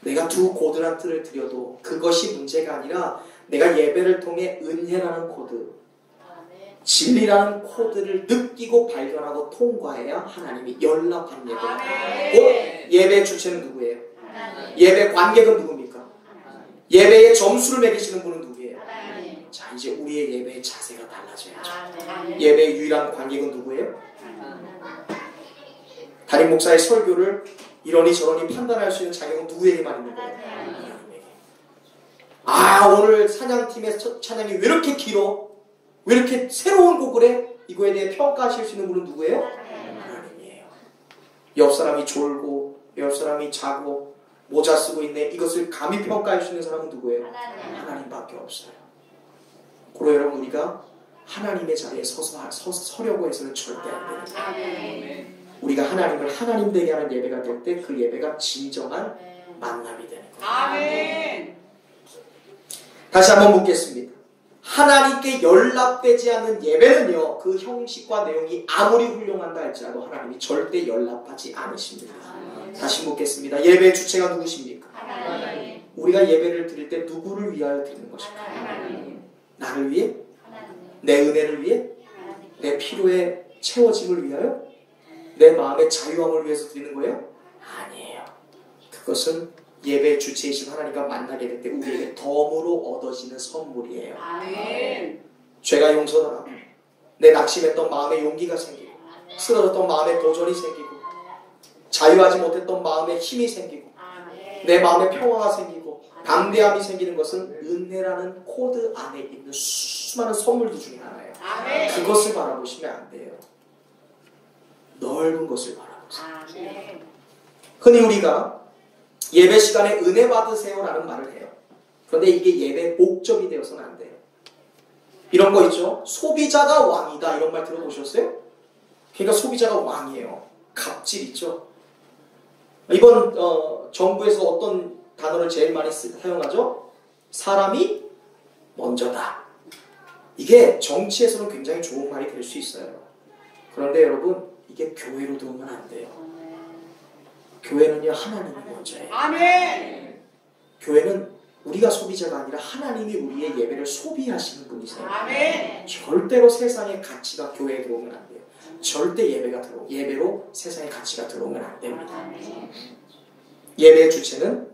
내가 두 고드란트를 드려도 그것이 문제가 아니라 내가 예배를 통해 은혜라는 코드, 진리라는 코드를 느끼고 발견하고 통과해야 하나님이 연락하는 예배입니다. 예배의 주체는 누구예요? 예배 관객은 누굽니까? 예배의 점수를 매기시는 분은 누구예요? 자, 이제 우리의 예배의 자세가 달라져야죠. 예배의 유일한 관객은 누구예요? 담임 목사의 설교를 이러니 저러니 판단할 수 있는 자격은 누구에게만 있는 거예요? 하나님에게. 오늘 찬양팀의 찬양이 왜 이렇게 길어? 왜 이렇게 새로운 곡을 해? 이거에 대해 평가하실 수 있는 분은 누구예요? 하나님이에요. 옆 사람이 졸고 옆 사람이 자고 모자 쓰고 있네. 이것을 감히 평가할 수 있는 사람은 누구예요? 하나님밖에 없어요. 그러므로 여러분, 우리가 하나님의 자리에 서려고 해서는 절대 안 됩니다. 우리가 하나님을 하나님 되게 하는 예배가 될 때 그 예배가 진정한 만남이 되는 거예요. 다시 한번 묻겠습니다. 하나님께 연락되지 않는 예배는요, 그 형식과 내용이 아무리 훌륭한다 할지라도 하나님이 절대 연락하지 않으십니다. 다시 묻겠습니다. 예배의 주체가 누구십니까? 하나님. 우리가 예배를 드릴 때 누구를 위하여 드리는 것일까? 나를 위해? 내 은혜를 위해? 내 필요의 채워짐을 위하여? 내 마음의 자유함을 위해서 드리는 거예요? 아니에요. 그것은 예배의 주체이신 하나님과 만나게 될 때 우리에게 덤으로 얻어지는 선물이에요. 아멘. 죄가 용서당하고 내 낙심했던 마음에 용기가 생기고 쓰러졌던 마음에 도전이 생기고 자유하지 못했던 마음에 힘이 생기고 내 마음에 평화가 생기고 담대함이 생기는 것은 은혜라는 코드 안에 있는 수많은 선물들 중에 하나예요. 아멘. 그것을 바라보시면 안 돼요. 넓은 것을 바라보세요. 아멘. 흔히 우리가 예배 시간에 은혜 받으세요라는 말을 해요. 그런데 이게 예배 목적이 되어서는 안 돼요. 이런 거 있죠. 소비자가 왕이다, 이런 말 들어보셨어요? 그러니까 소비자가 왕이에요. 갑질 있죠. 이번 정부에서 어떤 단어를 제일 많이 사용하죠? 사람이 먼저다. 이게 정치에서는 굉장히 좋은 말이 될 수 있어요. 그런데 여러분, 이게 교회로 들어오면 안 돼요. 교회는요, 하나님이 먼저예요. 아멘. 교회는 우리가 소비자가 아니라 하나님이 우리의 예배를 소비하시는 분이세요. 아멘. 절대로 세상의 가치가 교회에 들어오면 안 돼요. 절대 예배로 세상의 가치가 들어오면 안 됩니다. 예배의 주체는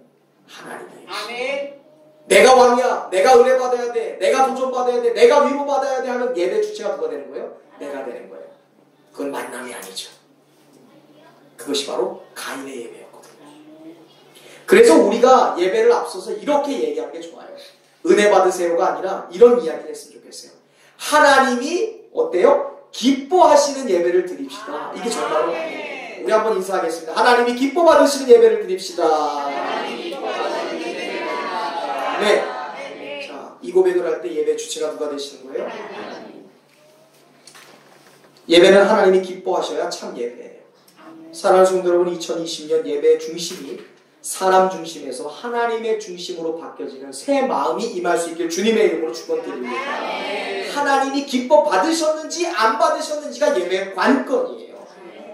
하나님이에요. 아멘. 내가 왕이야, 내가 은혜 받아야 돼, 내가 도전 받아야 돼, 내가 위로 받아야 돼 하는 예배 주체가 누가 되는 거예요? 내가 되는 거예요. 그건 만남이 아니죠. 그것이 바로 가인의 예배였거든요. 그래서 우리가 예배를 앞서서 이렇게 얘기하는 게 좋아요. 은혜 받으세요가 아니라 이런 이야기를 했으면 좋겠어요. 하나님이 어때요? 기뻐하시는 예배를 드립시다. 이게 정말로 아니에요. 우리 한번 인사하겠습니다. 하나님이 기뻐 받으시는 예배를 드립시다. 네. 자, 이 고백을 할 때 예배 주체가 누가 되시는 거예요? 예배는 하나님이 기뻐하셔야 참 예배예요. 사랑하는 성도 여러분, 2020년 예배의 중심이 사람 중심에서 하나님의 중심으로 바뀌어지는 새 마음이 임할 수 있길 주님의 이름으로 축원드립니다. 하나님이 기뻐 받으셨는지 안 받으셨는지가 예배의 관건이에요.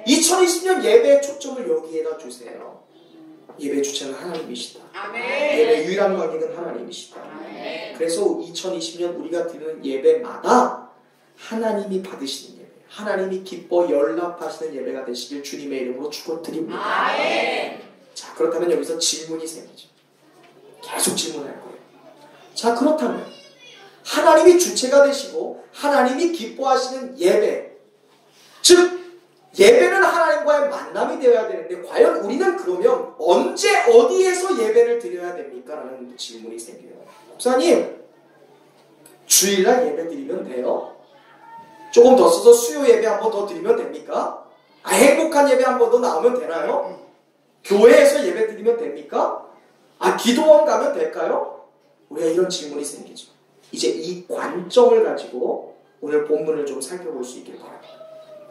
2020년 예배의 초점을 여기에다 주세요. 예배 주체는 하나님이시다. 예배 유일한 관객은 하나님이시다. 그래서 2020년 우리가 드리는 예배마다 하나님이 받으시는 예배, 하나님이 기뻐 연락하시는 예배가 되시길 주님의 이름으로 축원드립니다. 자, 그렇다면 여기서 질문이 생기죠. 계속 질문할 거예요. 자, 그렇다면 하나님이 주체가 되시고 하나님이 기뻐하시는 예배, 즉 예배는 하나님과의 만남이 되어야 되는데 과연 우리는 그러면 언제 어디에서 예배를 드려야 됩니까? 라는 질문이 생겨요. 목사님, 주일날 예배 드리면 돼요? 조금 더 써서 수요 예배 한 번 더 드리면 됩니까? 행복한 예배 한 번 더 나오면 되나요? 교회에서 예배 드리면 됩니까? 기도원 가면 될까요? 우리가 이런 질문이 생기죠. 이제 이 관점을 가지고 오늘 본문을 좀 살펴볼 수 있길 바랍니다.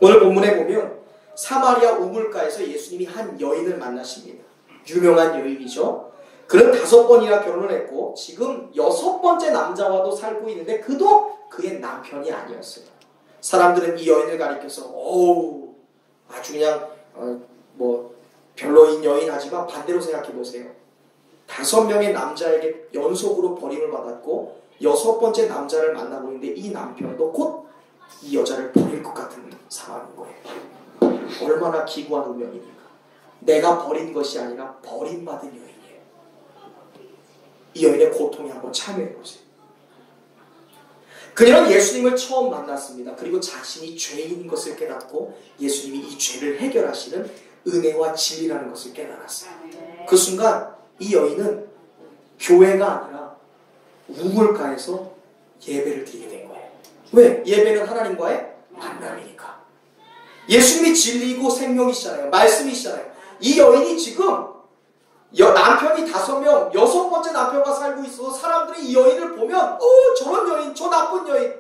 오늘 본문에 보면 사마리아 우물가에서 예수님이 한 여인을 만나십니다. 유명한 여인이죠. 그는 5번이나 결혼을 했고 지금 6번째 남자와도 살고 있는데 그도 그의 남편이 아니었어요. 사람들은 이 여인을 가리켜서 아주 그냥 별로인 여인 하지만 반대로 생각해 보세요. 5명의 남자에게 연속으로 버림을 받았고 6번째 남자를 만나고 있는데 이 남편도 곧 이 여자를 버릴 것 같은 상황인 거예요. 얼마나 기구한 운명입니까? 내가 버린 것이 아니라 버림받은 여인이에요. 이 여인의 고통에 한번 참여해 보세요. 그녀는 예수님을 처음 만났습니다. 그리고 자신이 죄인인 것을 깨닫고 예수님이 이 죄를 해결하시는 은혜와 진리라는 것을 깨달았어요. 그 순간 이 여인은 교회가 아니라 우물가에서 예배를 드리게 된 거예요. 왜? 예배는 하나님과의 만남이니까. 예수님이 진리이고 생명이시잖아요. 말씀이시잖아요. 이 여인이 지금 남편이 5명, 6번째 남편과 살고 있어서 사람들이 이 여인을 보면 저런 여인, 저 나쁜 여인,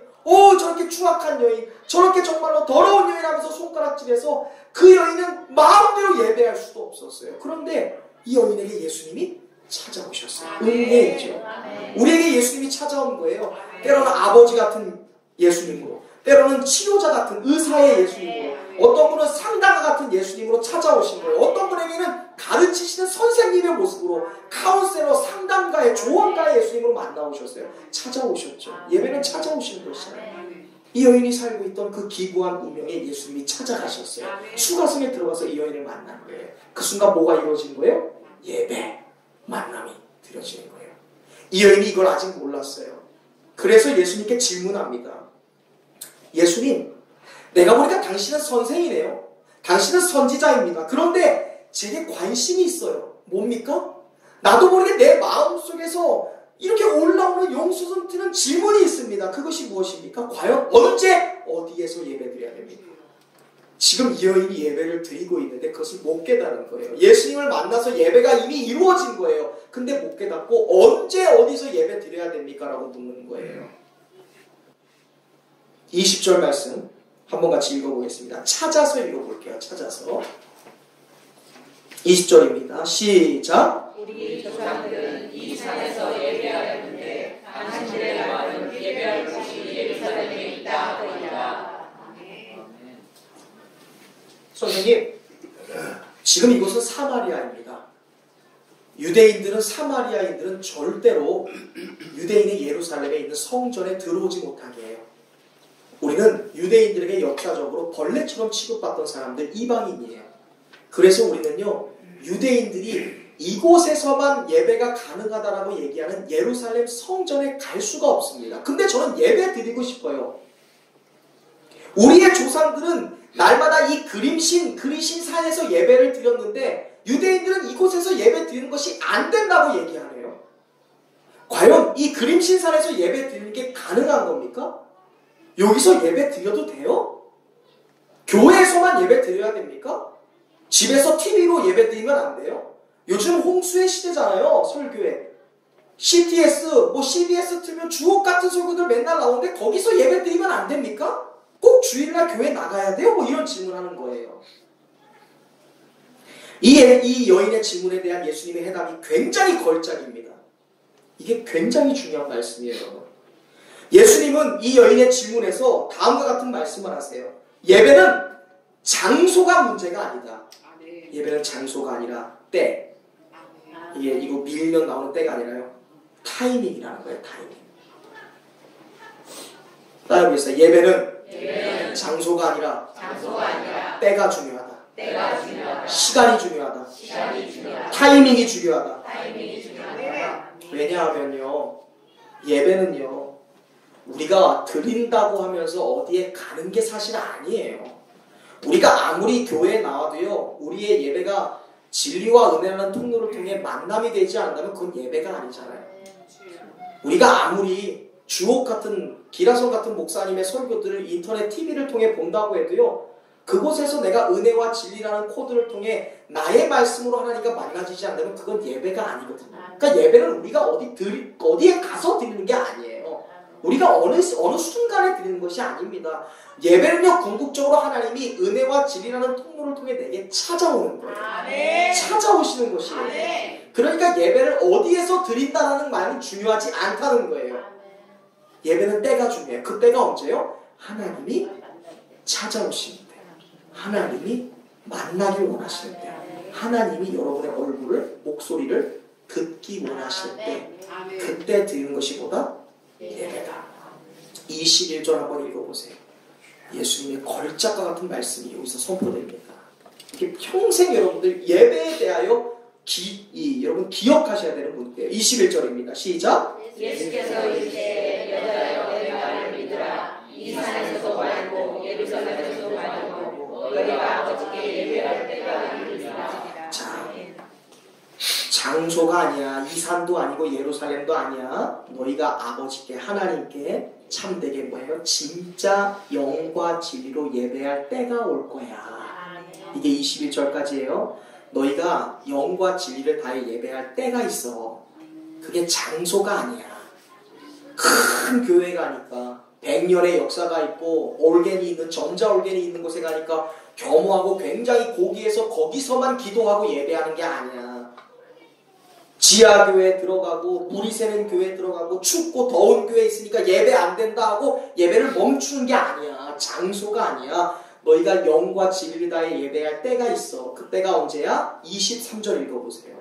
저렇게 추악한 여인, 저렇게 정말로 더러운 여인 하면서 손가락질해서 그 여인은 마음대로 예배할 수도 없었어요. 그런데 이 여인에게 예수님이 찾아오셨어요. 은혜이죠. 우리에게 예수님이 찾아온 거예요. 때로는 아버지 같은 예수님으로, 때로는 치료자 같은 의사의 예수님으로, 어떤 분은 상담가 같은 예수님으로 찾아오신 거예요. 어떤 분에게는 가르치시는 선생님의 모습으로 카운셀러, 상담가의, 조언가의 예수님으로 만나오셨어요. 찾아오셨죠. 예배는 찾아오시는 것이잖아요. 이 여인이 살고 있던 그 기구한 운명에 예수님이 찾아가셨어요. 수가성에 들어가서 이 여인을 만난 거예요. 그 순간 뭐가 이루어진 거예요? 예배, 만남이 드려지는 거예요. 이 여인이 이걸 아직 몰랐어요. 그래서 예수님께 질문합니다. 예수님, 내가 보니까 당신은 선생이네요. 당신은 선지자입니다. 그런데 제게 관심이 있어요. 뭡니까? 나도 모르게 내 마음속에서 이렇게 올라오는 용솟음 트는 질문이 있습니다. 그것이 무엇입니까? 과연 언제 어디에서 예배드려야 됩니까? 지금 이 여인이 예배를 드리고 있는데 그것을 못 깨달은 거예요. 예수님을 만나서 예배가 이미 이루어진 거예요. 근데 못 깨닫고 언제 어디서 예배 드려야 됩니까? 라고 묻는 거예요. 20절 말씀 한번 같이 읽어보겠습니다. 찾아서 읽어볼게요. 찾아서 20절입니다. 시작. 우리 조상들은 이 산에서 예배하였는데 당신들의 말은 예배할 곳이 예루살렘에 있다 하더니라. 선생님, 지금 이곳은 사마리아입니다. 유대인들은, 사마리아인들은 절대로 유대인의 예루살렘에 있는 성전에 들어오지 못하게 해요. 우리는 유대인들에게 역사적으로 벌레처럼 취급받던 사람들, 이방인이에요. 그래서 우리는요, 유대인들이 이곳에서만 예배가 가능하다라고 얘기하는 예루살렘 성전에 갈 수가 없습니다. 근데 저는 예배 드리고 싶어요. 우리의 조상들은 날마다 이 그리신 산에서 예배를 드렸는데 유대인들은 이곳에서 예배 드리는 것이 안 된다고 얘기하네요. 과연 이 그림신 산에서 예배 드리는 게 가능한 겁니까? 여기서 예배 드려도 돼요? 교회에서만 예배 드려야 됩니까? 집에서 TV로 예배 드리면 안 돼요? 요즘 홍수의 시대잖아요. 설교에 CTS, CBS 틀면 주옥 같은 설교들 맨날 나오는데 거기서 예배 드리면 안 됩니까? 꼭 주일날 교회 나가야 돼요? 이런 질문하는 거예요. 이 여인의 질문에 대한 예수님의 해답이 굉장히 걸작입니다. 이게 굉장히 중요한 말씀이에요, 여러분. 예수님은 이 여인의 질문에서 다음과 같은 말씀을 하세요. 예배는 장소가 문제가 아니다. 예배는 장소가 아니라 때. 이거 밀면 나오는 때가 아니라요. 타이밍이라는 거예요, 타이밍. 따라해보겠어요. 예배는 장소가 아니라 때가 중요하다. 시간이 중요하다. 타이밍이 중요하다. 왜냐하면요, 예배는요, 우리가 드린다고 하면서 어디에 가는 게 사실 아니에요. 우리가 아무리 교회에 나와도요, 우리의 예배가 진리와 은혜라는 통로를 통해 만남이 되지 않는다면 그건 예배가 아니잖아요. 우리가 아무리 주옥 같은, 기라성 같은 목사님의 설교들을 인터넷 TV를 통해 본다고 해도요, 그곳에서 내가 은혜와 진리라는 코드를 통해 나의 말씀으로 하나님과 만나지지 않는다면 그건 예배가 아니거든요. 그러니까 예배는 우리가 어디에 가서 드리는 게 아니에요. 우리가 어느 순간에 드리는 것이 아닙니다. 예배는요, 궁극적으로 하나님이 은혜와 진리라는 통로를 통해 내게 찾아오는 거예요. 찾아오시는 것이에요. 그러니까 예배를 어디에서 드린다는 말은 중요하지 않다는 거예요. 예배는 때가 중요해요. 그 때가 언제요? 하나님이 찾아오시는 때. 하나님이 만나길 원하시는 때. 하나님이 여러분의 얼굴을, 목소리를 듣기 원하시는 때. 그때 드리는 것이 보다 예배다. 21절 한번 읽어보세요. 예수님의 걸작과 같은 말씀이 여기서 선포됩니다. 이게 평생 여러분들 예배에 대하여 여러분 기억하셔야 되는 문제예요. 21절입니다. 시작. 예수께서 이르시되 여자여 내 말을 믿으라. 이 산에서도 말고 예루살렘에서도 말고 너희가 아버지께 예배할 때가 이르리라. 자, 장소가 아니야. 이 산도 아니고 예루살렘도 아니야. 너희가 아버지께, 하나님께 참되게 뭐예요? 진짜 영과 진리로 예배할 때가 올 거야. 이게 21절까지예요. 너희가 영과 진리를 다해 예배할 때가 있어. 그게 장소가 아니야. 큰 교회 가니까 100년의 역사가 있고 올겐이 있는, 전자올겐이 있는 곳에 가니까 겸허하고 굉장히 고귀해서 거기서만 기도하고 예배하는 게 아니야. 지하교회에 들어가고 물이 새는 교회에 들어가고 춥고 더운 교회에 있으니까 예배 안 된다 하고 예배를 멈추는 게 아니야. 장소가 아니야. 너희가 영과 진리를 다해 예배할 때가 있어. 그때가 언제야? 23절 읽어보세요.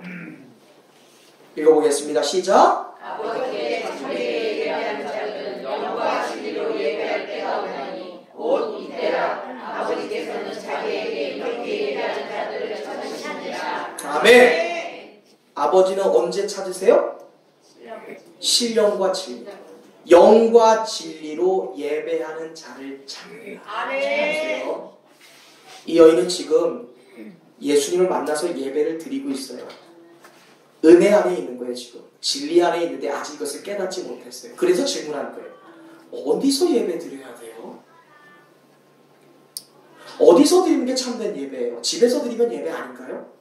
읽어보겠습니다. 시작. 아버지께 참되게 예배하는 자들은 영과 진리로 예배할 때가 오나니 곧 이때라. 아버지께서는 자기에게 이렇게 예배하는 자들을 찾으시느니라. 아멘. 아버지는 언제 찾으세요? 신령과 진리. 영과 진리로 예배하는 자를 찾으세요. 이 여인은 지금 예수님을 만나서 예배를 드리고 있어요. 은혜 안에 있는 거예요, 지금. 진리 안에 있는데 아직 이것을 깨닫지 못했어요. 그래서 질문하는 거예요. 어디서 예배 드려야 돼요? 어디서 드리는 게 참된 예배예요? 집에서 드리면 예배 아닌가요?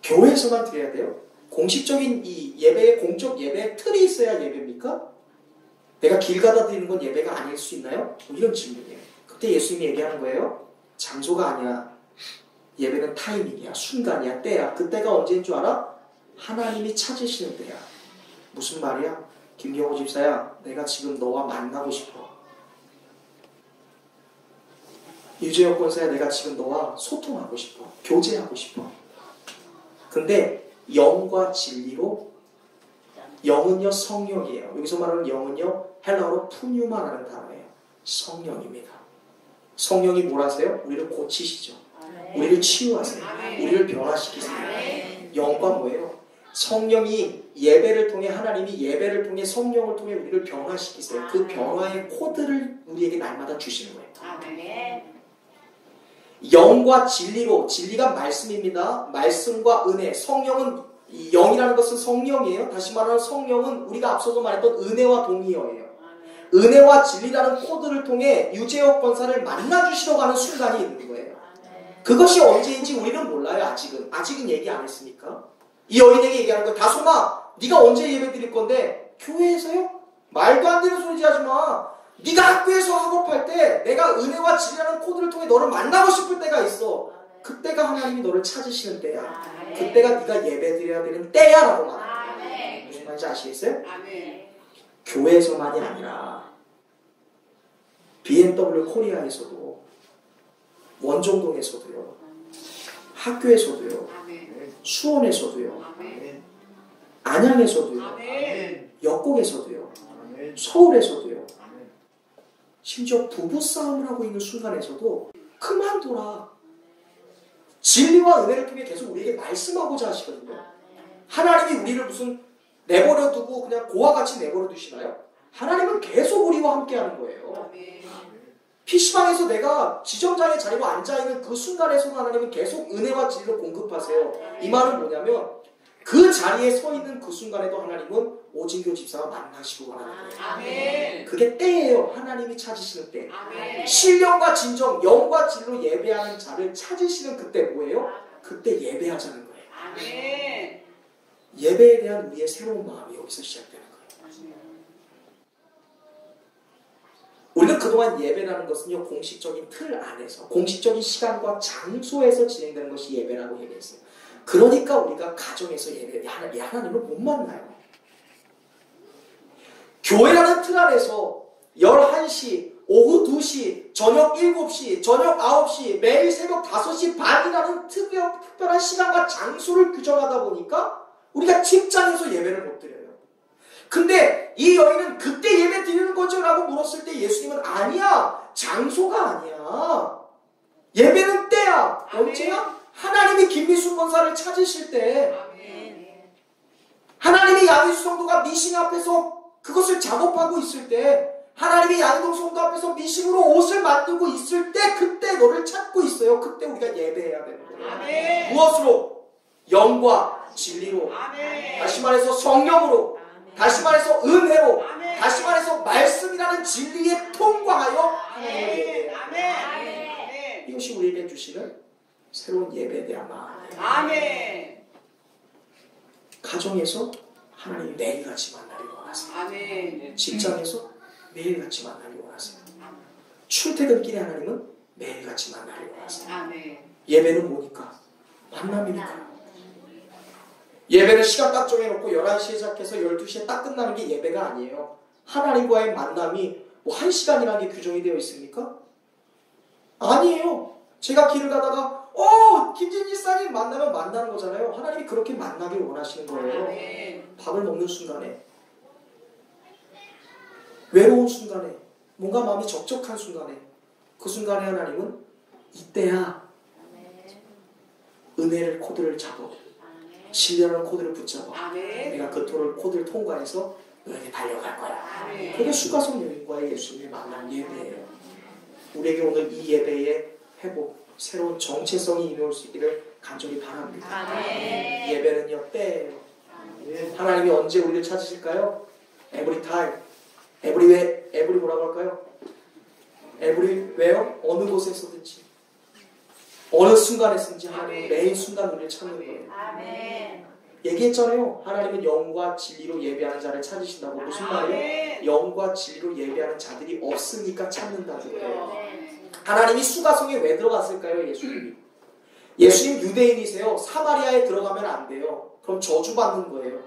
교회에서만 드려야 돼요? 공식적인 이 예배의, 공적 예배의 틀이 있어야 예배입니까? 내가 길 가다 드리는 건 예배가 아닐 수 있나요? 이런 질문이에요. 그때 예수님이 얘기하는 거예요. 장소가 아니야. 예배는 타이밍이야. 순간이야. 때야. 그때가 언제인 줄 알아? 하나님이 찾으시는 때야. 무슨 말이야? 김경호 집사야, 내가 지금 너와 만나고 싶어. 유재혁 권사야, 내가 지금 너와 소통하고 싶어. 교제하고 싶어. 근데 영과 진리로, 영은요 성령이에요. 여기서 말하는 영은요 헬라어로 푸뉴마라는 단어예요. 성령입니다. 성령이 뭘 하세요? 우리를 고치시죠. 우리를 치유하세요. 우리를 변화시키세요. 영과 뭐예요? 성령이 예배를 통해, 하나님이 예배를 통해 성령을 통해 우리를 변화시키세요. 그 변화의 코드를 우리에게 날마다 주시는 거예요. 영과 진리로, 진리가 말씀입니다. 말씀과 은혜, 성령은, 영이라는 것은 성령이에요. 다시 말하면 성령은 우리가 앞서서 말했던 은혜와 동의어예요. 은혜와 진리라는 코드를 통해 유재혁 권사를 만나주시러 가는 순간이 있는 거예요. 그것이 언제인지 우리는 몰라요. 아직은 얘기 안 했으니까. 이 여인에게 얘기하는 거예요. 다솜아, 네가 언제 예배 드릴 건데? 교회에서요? 말도 안 되는 소리지 하지 마. 네가 학교에서 학업할 때 내가 은혜와 진리라는 코드를 통해 너를 만나고 싶을 때가 있어. 그때가 하나님이 너를 찾으시는 때야. 그때가 네가 예배드려야 되는 때야라고 말합니다. 무슨 말인지 아시겠어요? 교회에서만이 아니라 BMW 코리아에서도, 원정동에서도요, 학교에서도요, 수원에서도요, 안양에서도요, 역곡에서도요, 서울에서도요, 심지어 부부싸움을 하고 있는 순간에서도 그만둬라. 진리와 은혜를 통해 계속 우리에게 말씀하고자 하시거든요. 하나님이 우리를 무슨 내버려두고 그냥 고와 같이 내버려두시나요? 하나님은 계속 우리와 함께하는 거예요. PC방에서 내가 지점장의 자리로 앉아있는 그 순간에서도 하나님은 계속 은혜와 진리를 공급하세요. 이 말은 뭐냐면 그 자리에 서 있는 그 순간에도 하나님은 오진교 집사와 만나시고 하는 거예요. 그게 때예요. 하나님이 찾으시는 때. 신령과 진정, 영과 진리로 예배하는 자를 찾으시는 그때 뭐예요? 그때 예배하자는 거예요. 예배에 대한 우리의 새로운 마음이 여기서 시작되는 거예요. 우리는 그동안 예배라는 것은요, 공식적인 틀 안에서, 공식적인 시간과 장소에서 진행되는 것이 예배라고 얘기했어요. 그러니까 우리가 가정에서 하나님을 못 만나요. 교회라는 틀 안에서 11시, 오후 2시, 저녁 7시, 저녁 9시, 매일 새벽 5시 반이라는 특별한 시간과 장소를 규정하다 보니까 우리가 직장에서 예배를 못 드려요. 근데 이 여인은 그때 예배 드리는 거죠? 라고 물었을 때 예수님은 아니야. 장소가 아니야. 예배는 때야. 언제야? 하나님이 김미순 권사를 찾으실 때, 하나님이 양희수 성도가 미싱 앞에서 그것을 작업하고 있을 때, 하나님이 양동 성도 앞에서 미싱으로 옷을 만들고 있을 때, 그때 너를 찾고 있어요. 그때 우리가 예배해야 되는 거예요. 무엇으로? 영과 진리로. 다시 말해서 성령으로. 다시 말해서 은혜로. 다시 말해서 말씀이라는 진리에 통과하여 하나님을 예배해요. 이것이 우리에게 주시는 새로운 예배에 대한 마음이에요. 가정에서 하나님 매일같이 만나길 원하세요. 직장에서 매일같이 만나길 원하세요. 출퇴근길에 하나님은 매일같이 만나길 원하세요. 예배는 뭐니까? 만남이니까. 예배는 시간 딱 정해놓고 11시에 시작해서 12시에 딱 끝나는 게 예배가 아니에요. 하나님과의 만남이 뭐 1시간이라는 게 규정이 되어 있습니까? 아니에요. 제가 길을 가다가 김진지 사님 만나면 만나는 거잖아요. 하나님이 그렇게 만나길 원하시는 거예요. 밥을 먹는 순간에, 외로운 순간에, 뭔가 마음이 적적한 순간에, 그 순간에 하나님은 이때야 은혜를 코드를 잡아, 진리라는 코드를 붙잡아, 내가 그 코드를 통과해서 너에게 달려갈 거야. 그게 수가성 여인과의 예수님의 만남 예배예요. 우리에게 오늘 이 예배의 회복, 새로운 정체성이 임해올 수 있기를 간절히 바랍니다. 예배는요, 때예요. 하나님이 언제 우리를 찾으실까요? Every time. every 뭐라고 할까요? every where? 어느 곳에서든지, 어느 순간에서든지 하나님은 매일 순간 우리를 찾는 거예요. 얘기했잖아요. 하나님은 영과 진리로 예배하는 자를 찾으신다고. 무슨 말이에요? 영과 진리로 예배하는 자들이 없으니까 찾는다는 거예요. 하나님이 수가성에 왜 들어갔을까요? 예수님 유대인이세요. 사마리아에 들어가면 안 돼요. 그럼 저주받는 거예요.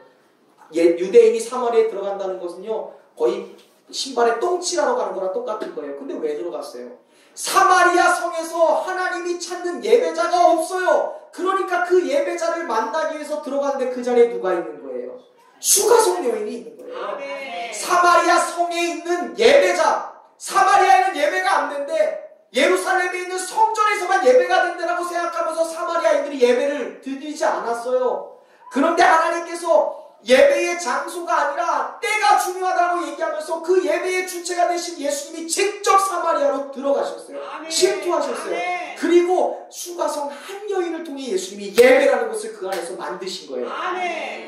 유대인이 사마리아에 들어간다는 것은요, 거의 신발에 똥칠하러 가는 거랑 똑같은 거예요. 근데 왜 들어갔어요? 사마리아 성에서 하나님이 찾는 예배자가 없어요. 그러니까 그 예배자를 만나기 위해서 들어갔는데 그 자리에 누가 있는 거예요? 수가성 여인이 있는 거예요. 사마리아 성에 있는 예배자, 사마리아에는 예배가 안 된대. 예루살렘에 있는 성전에서만 예배가 된다라고 생각하면서 사마리아인들이 예배를 드리지 않았어요. 그런데 하나님께서 예배의 장소가 아니라 때가 중요하다고 얘기하면서 그 예배의 주체가 되신 예수님이 직접 사마리아로 들어가셨어요. 침투하셨어요. 그리고 수가성 한 여인을 통해 예수님이 예배라는 것을 그 안에서 만드신 거예요.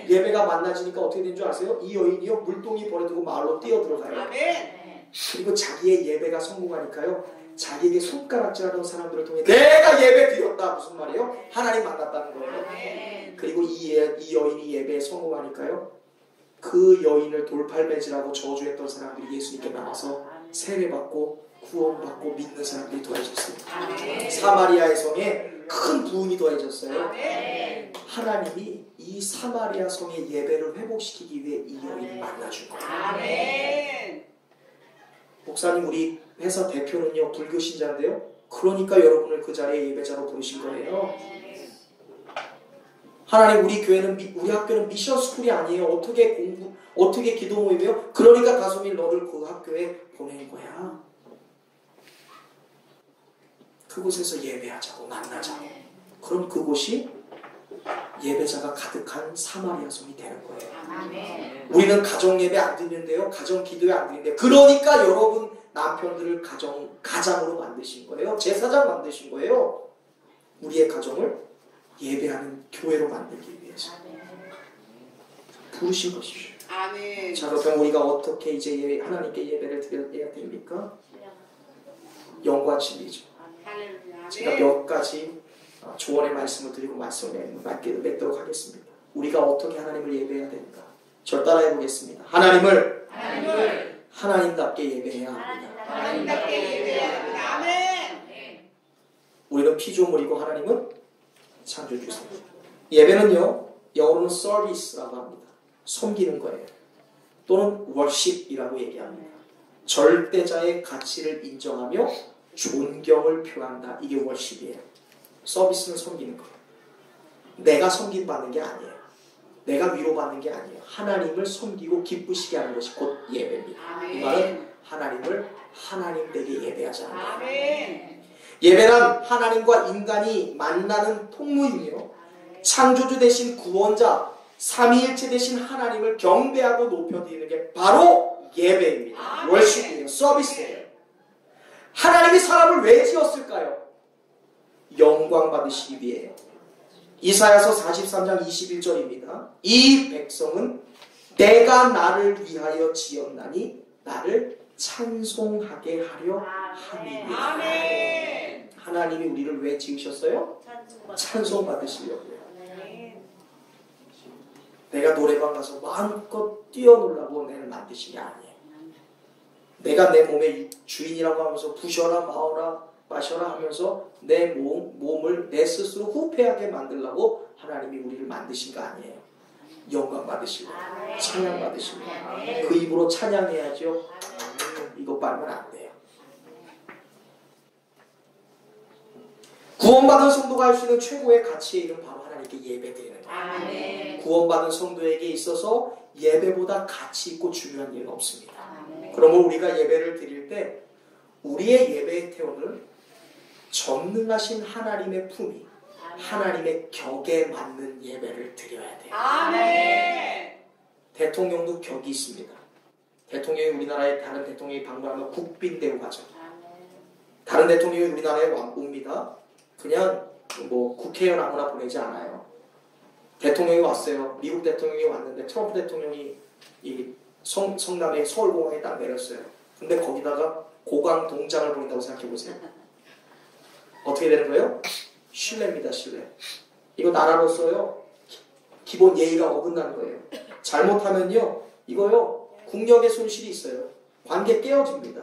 예배가 만나지니까 어떻게 된 줄 아세요? 이 여인이요, 물동이 버려두고 마을로 뛰어들어가요. 그리고 자기의 예배가 성공하니까요, 자기에게 손가락질하던 사람들을 통해 내가 예배 드렸다. 무슨 말이에요? 하나님 만났다는 거예요. 그리고 이 여인이 예배에 성공하니까요, 그 여인을 돌팔매질하고 저주했던 사람들이 예수님께 나와서 세례받고 구원받고 믿는 사람들이 더해졌습니다. 사마리아의 성에 큰 부흥이 더해졌어요. 아멘. 하나님이 이 사마리아 성의 예배를 회복시키기 위해 이 여인을 만나준 거예요. 아멘. 목사님, 우리 회사 대표는요 불교 신자인데요. 그러니까 여러분을 그 자리에 예배자로 부르신 거예요. 하나님, 우리 교회는 우리 학교는 미션 스쿨이 아니에요. 어떻게 기도 모임이에요? 그러니까 다솜이 너를 그 학교에 보낸 거야. 그곳에서 예배하자고, 만나자고. 그럼 그곳이 예배자가 가득한 사마리아 성이 되는 거예요. 아멘. 우리는 가정 예배 안 드리는데요, 가정 기도회 안 드리는데, 그러니까 여러분 남편들을 가장으로 만드신 거예요. 제사장 만드신 거예요. 우리의 가정을 예배하는 교회로 만들기 위해서 부르신 것이죠. 아멘. 자, 그렇다면 우리가 어떻게 이제 하나님께 예배를 드려야 됩니까? 영과 진리죠. 할렐루야. 제가 몇 가지 조언의 말씀을 드리고 말씀을 맺도록 하겠습니다. 우리가 어떻게 하나님을 예배해야 됩니까? 절 따라해 보겠습니다. 하나님을 하나님답게 예배해야 합니다. 하나님답게 예배해야 합니다. 아멘. 우리는 피조물이고 하나님은 창조주세요. 예배는요, 영어로는 서비스라고 합니다. 섬기는 거예요. 또는 worship이라고 얘기합니다. 절대자의 가치를 인정하며 존경을 표한다. 이게 worship이에요. 서비스는 섬기는 거예요. 내가 섬김받는 게 아니에요. 내가 위로받는 게 아니에요. 하나님을 섬기고 기쁘시게 하는 것이 곧 예배입니다. 이 말은 하나님을 하나님되게 예배하자는 거예요. 아멘. 예배란 하나님과 인간이 만나는 통로이며 창조주 대신 구원자, 삼위일체 대신 하나님을 경배하고 높여드리는 게 바로 예배입니다. 월십이에요. 서비스예요. 하나님이 사람을 왜 지었을까요? 영광 받으시기 위해요. 이사야서 43장 21절입니다. 이 백성은 내가 나를 위하여 지었나니 나를 찬송하게 하려 함이니라. 아멘. 하나님이 우리를 왜 지으셨어요? 찬송 받으시려고요. 내가 노래방 가서 마음껏 뛰어놀라고 내를 만드신 게 아니에요. 내가 내 몸의 주인이라고 하면서 부셔라 마셔라 하면서 내 몸을 내 스스로 후패하게 만들려고 하나님이 우리를 만드신 거 아니에요. 영광 받으시고 찬양 받으시고 그 입으로 찬양해야죠. 이것 빨면 안 돼요. 구원받은 성도가 할 수 있는 최고의 가치의 일은 바로 하나님께 예배드리는 거예요. 구원받은 성도에게 있어서 예배보다 가치 있고 중요한 일은 없습니다. 그러면 우리가 예배를 드릴 때 우리의 예배의 태원을 전능하신 하나님의 품위, 하나님의 격에 맞는 예배를 드려야 돼요. 아멘. 대통령도 격이 있습니다. 대통령이 우리나라에 다른 대통령이 방문하면 국빈대우 가죠. 다른 대통령이 우리나라에 옵니다. 그냥 뭐 국회의원 아무나 보내지 않아요. 대통령이 왔어요. 미국 대통령이 왔는데 트럼프 대통령이 이 성남의 서울공항에 딱 내렸어요. 근데 거기다가 고강 동장을 보낸다고 생각해보세요. 어떻게 되는 거예요? 신뢰입니다. 신뢰. 이거 나라로서요 기본 예의가 어긋나는 거예요. 잘못하면요 이거요 국력의 손실이 있어요. 관계 깨어집니다.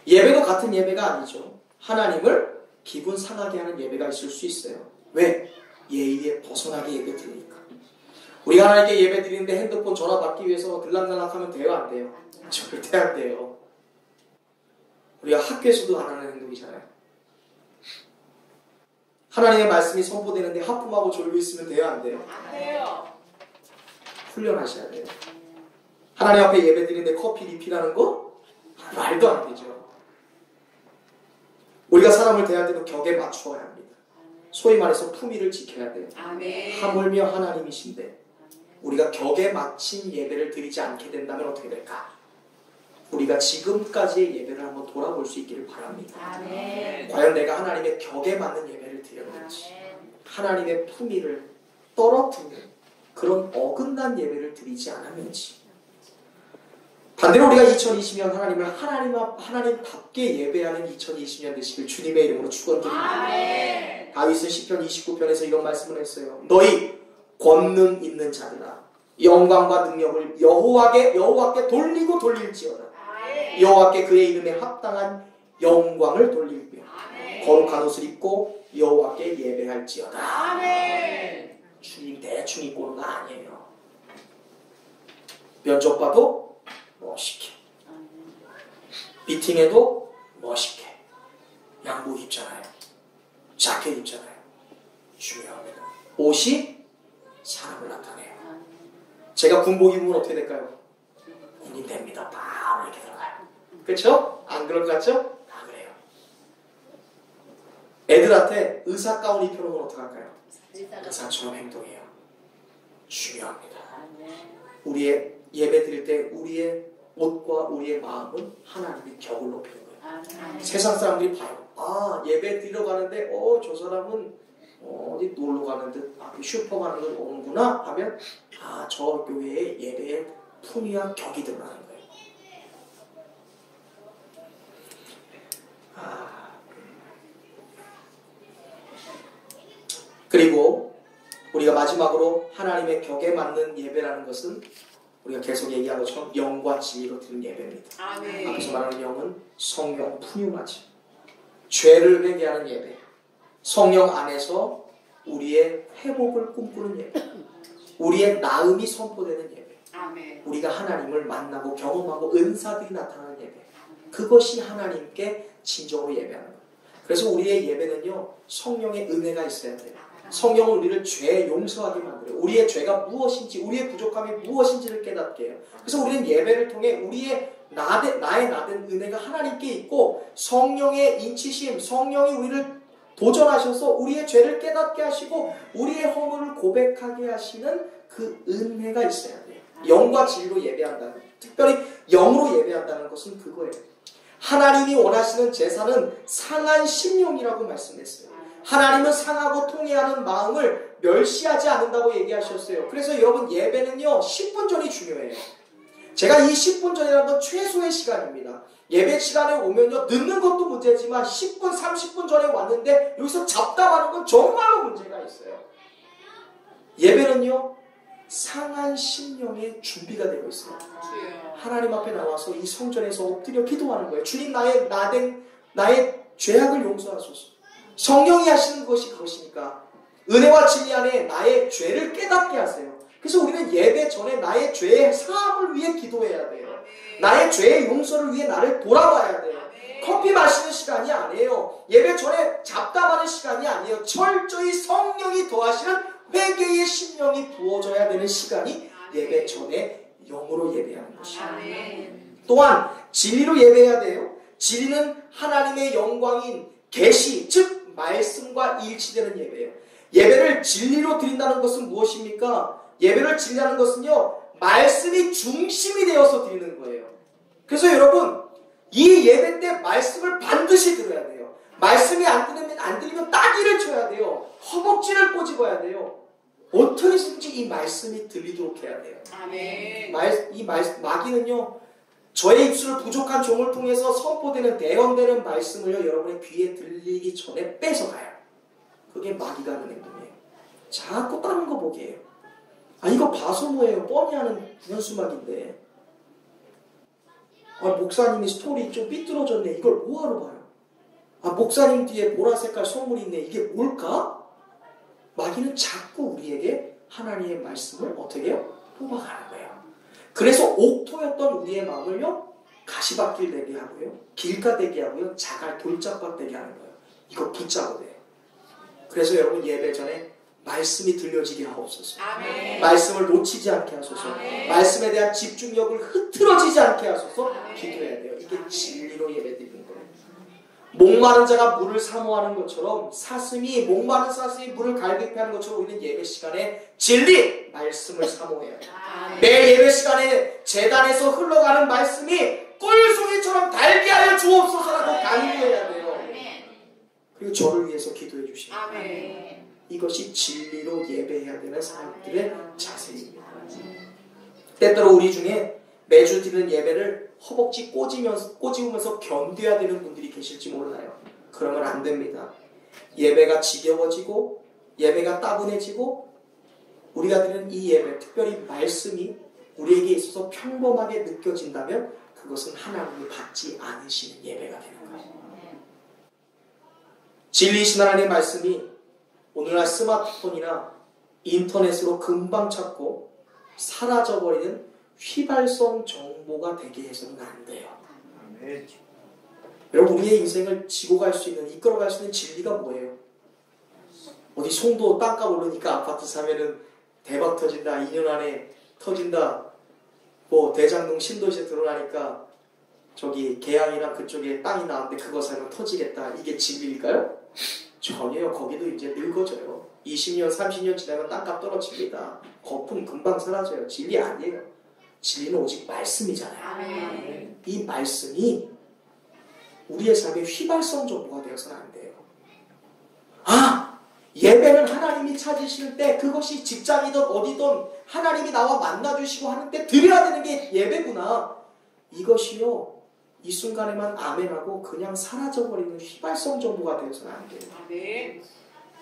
예배도 같은 예배가 아니죠. 하나님을 기분 상하게 하는 예배가 있을 수 있어요. 왜? 예의에 벗어나게 예배 드리니까. 우리가 하나님께 예배 드리는데 핸드폰 전화 받기 위해서 들락날락하면 돼요? 안 돼요? 절대 안 돼요. 우리가 학교에서도 안 하는 행동이잖아요. 하나님의 말씀이 선포되는데 하품하고 졸고 있으면 돼요? 안 돼요? 안 돼요. 훈련하셔야 돼요. 하나님 앞에 예배 드리는데 커피 리필하는 거? 말도 안 되죠. 우리가 사람을 대할 때도 격에 맞추어야 합니다. 소위 말해서 품위를 지켜야 돼요. 아멘. 하물며 하나님이신데 우리가 격에 맞춘 예배를 드리지 않게 된다면 어떻게 될까? 우리가 지금까지의 예배를 한번 돌아볼 수 있기를 바랍니다. 아멘. 과연 내가 하나님의 격에 맞는 예배를 드렸는지, 하나님의 품위를 떨어뜨리는 그런 어긋난 예배를 드리지 않았는지. 반대로 우리가 2020년 하나님을 하나님답게 예배하는 2020년 되시길 주님의 이름으로 축원드립니다. 아멘. 다윗은 시편 29편에서 이런 말씀을 했어요. 너희 권능 있는 자들아 영광과 능력을 여호와께 돌리고 돌릴지어다. 여호와께 그의 이름에 합당한 영광을 돌리며 거룩한 옷을 입고 여호와께 예배할지어다. 아멘. 주님 대충 입고 오는 거 아니에요. 면접 봐도 멋있게, 미팅에도 멋있게 양복 입잖아요. 자켓 입잖아요. 중요합니다. 옷이 사람을 나타내요. 제가 군복 입으면 어떻게 될까요? 군인 됩니다. 바로 이렇게 들어가요. 그렇죠? 안 그럴 것 같죠? 다 그래요. 애들한테 의사 가운 입혀놓으면 어떡할까요? 의사처럼 행동해요. 중요합니다. 우리의 예배 드릴 때 우리의 옷과 우리의 마음은 하나님의 격을 높이는 거예요. 세상 사람들이 봐요. 아, 예배 드리러 가는데 저 사람은 어디 놀러 가는 듯, 슈퍼 가는 듯 오는구나 하면 저 교회의 예배의 품위와 격이 드러나는 거예요. 그리고 우리가 마지막으로 하나님의 격에 맞는 예배라는 것은 우리가 계속 얘기한 것처럼 영과 진리로 드리는 예배입니다. 아멘. 앞에서 말하는 영은 성령 풍요하지. 죄를 회개하는 예배. 성령 안에서 우리의 회복을 꿈꾸는 예배. 우리의 나음이 선포되는 예배. 아멘. 우리가 하나님을 만나고 경험하고 은사들이 나타나는 예배. 그것이 하나님께 진정으로 예배하는 거예요. 그래서 우리의 예배는요, 성령의 은혜가 있어야 돼요. 성령은 우리를 죄 용서하게 만들어요. 우리의 죄가 무엇인지, 우리의 부족함이 무엇인지를 깨닫게 해요. 그래서 우리는 예배를 통해 우리의 나의 나된 은혜가 하나님께 있고, 성령의 인치심, 성령이 우리를 도전하셔서 우리의 죄를 깨닫게 하시고 우리의 허물을 고백하게 하시는 그 은혜가 있어야 돼요. 영과 진리로 예배한다는, 특별히 영으로 예배한다는 것은 그거예요. 하나님이 원하시는 제사는 상한 심령이라고 말씀했어요. 하나님은 상하고 통회하는 마음을 멸시하지 않는다고 얘기하셨어요. 그래서 여러분, 예배는요 10분 전이 중요해요. 제가 이 10분 전이라는 건 최소의 시간입니다. 예배 시간에 오면요, 늦는 것도 문제지만 10분, 30분 전에 왔는데 여기서 잡담하는 건 정말로 문제가 있어요. 예배는요 상한 심령의 준비가 되고 있어요. 하나님 앞에 나와서 이 성전에서 엎드려 기도하는 거예요. 주님, 나의 죄악을 용서하소서. 성령이 하시는 것이 그것이니까 은혜와 진리 안에 나의 죄를 깨닫게 하세요. 그래서 우리는 예배 전에 나의 죄의 사함을 위해 기도해야 돼요. 나의 죄의 용서를 위해 나를 돌아봐야 돼요. 커피 마시는 시간이 아니에요. 예배 전에 잡담하는 시간이 아니에요. 철저히 성령이 더하시는 회개의 심령이 부어져야 되는 시간이 예배 전에 영으로 예배하는 것이에요. 또한 진리로 예배해야 돼요. 진리는 하나님의 영광인 계시, 즉 말씀과 일치되는 예배예요. 예배를 진리로 드린다는 것은 무엇입니까? 예배를 드린다는 것은요, 말씀이 중심이 되어서 드리는 거예요. 그래서 여러분, 이 예배 때 말씀을 반드시 들어야 돼요. 말씀이 안 들리면 따귀를 쳐야 돼요. 허벅지를 꼬집어야 돼요. 어떻게 해서든지 이 말씀이 들리도록 해야 돼요. 아멘. 마귀는요, 저의 입술을 부족한 종을 통해서 선포되는 대언되는 말씀을요, 여러분의 귀에 들리기 전에 뺏어가요. 그게 마귀가 하는 행동이에요. 자꾸 다른 거 보게 해요. 이거 봐서 뭐예요? 뻔히 하는 현수막인데. 목사님이 스토리 좀 삐뚤어졌네. 이걸 뭐하러 봐요? 목사님 뒤에 보라색깔 선물이 있네. 이게 뭘까? 마귀는 자꾸 우리에게 하나님의 말씀을 어떻게 해요? 뽑아가는 거예요. 그래서 옥토였던 우리의 마음을요, 가시밭길 되게 하고요, 길가 되게 하고요, 자갈 돌짝밭 되게 하는 거예요. 이거 붙잡아야 돼요. 그래서 여러분, 예배 전에 말씀이 들려지게 하옵소서. 아멘. 말씀을 놓치지 않게 하소서. 아멘. 말씀에 대한 집중력을 흐트러지지 않게 하소서. 아멘. 기도해야 돼요. 이게 진리로 예배 드리는 거예요. 목마른 자가 물을 사모하는 것처럼, 목마른 사슴이 물을 갈급해하는 것처럼 우리는 예배 시간에 진리, 말씀을 사모해야 돼요. 매 예배 시간에 제단에서 흘러가는 말씀이 꿀송이처럼 달게 하여 주옵소서라고 간구해야 돼요. 그리고 저를 위해서 기도해 주십니다. 아멘. 이것이 진리로 예배해야 되는 사람들의 자세입니다. 때때로 우리 중에 매주 드리는 예배를 허벅지 꼬집으면서 견뎌야 되는 분들이 계실지 몰라요. 그러면 안 됩니다. 예배가 지겨워지고 예배가 따분해지고 우리가 드리는 이 예배, 특별히 말씀이 우리에게 있어서 평범하게 느껴진다면 그것은 하나님이 받지 않으시는 예배가 되는 거예요. 진리이신 하나님의 말씀이 오늘날 스마트폰이나 인터넷으로 금방 찾고 사라져버리는 휘발성 정보가 되게 해서는 안 돼요. 아멘. 여러분, 우리의 인생을 지고 갈 수 있는, 이끌어갈 수 있는 진리가 뭐예요? 어디 송도 땅값 오르니까 아파트 사면은 대박 터진다, 2년 안에 터진다, 뭐 대장동 신도시에 들어가니까 저기 계양이나 그쪽에 땅이 나왔는데 그거 사면 터지겠다, 이게 진리일까요? 전혀요. 거기도 이제 늙어져요. 20년, 30년 지나면 땅값 떨어집니다. 거품 금방 사라져요. 진리 아니에요. 진리는 오직 말씀이잖아요. 아멘. 이 말씀이 우리의 삶에 휘발성 정보가 되어서는 안 돼요. 아! 예배는 하나님이 찾으실 때, 그것이 직장이든 어디든 하나님이 나와 만나주시고 하는데 드려야 되는 게 예배구나. 이것이요, 이 순간에만 아멘하고 그냥 사라져버리는 휘발성 정보가 되어서는 안 돼요. 아멘.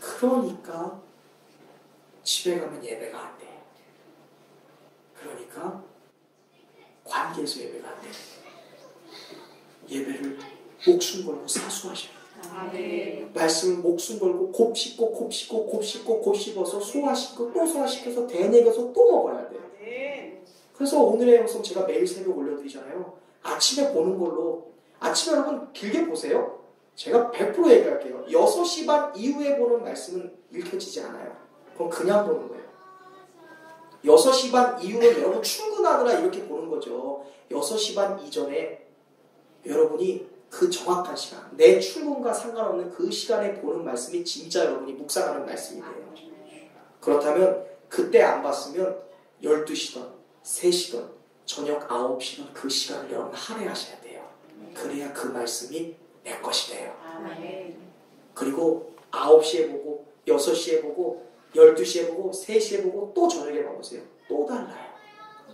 그러니까 집에 가면 예배가 안 돼요. 그러니까 관계에서 예배가 안 돼요. 예배를 목숨 걸고 사수하셔야 돼요. 아멘. 말씀을 목숨 걸고 곱씹고 곱씹고 곱씹고 곱씹어서 소화시키고 또 소화시켜서 되뇌겨서 또 먹어야 돼요. 아멘. 그래서 오늘의 영성 제가 매일 새벽 올려드리잖아요. 아침에 보는 걸로, 아침에 여러분 길게 보세요. 제가 100% 얘기할게요. 6시 반 이후에 보는 말씀은 읽혀지지 않아요. 그럼 그냥 보는 거예요. 6시 반 이후는 여러분 출근하느라 이렇게 보는 거죠. 6시 반 이전에 여러분이 그 정확한 시간, 내 출근과 상관없는 그 시간에 보는 말씀이 진짜 여러분이 묵상하는 말씀이에요. 그렇다면 그때 안 봤으면 12시든 3시든 저녁 9시든 그 시간을 여러분 할애하셔야 돼요. 그래야 그 말씀이 내 것이 돼요. 아멘. 그리고 9시에 보고 6시에 보고 12시에 보고 3시에 보고 또 저녁에 봐보세요. 또 달라요.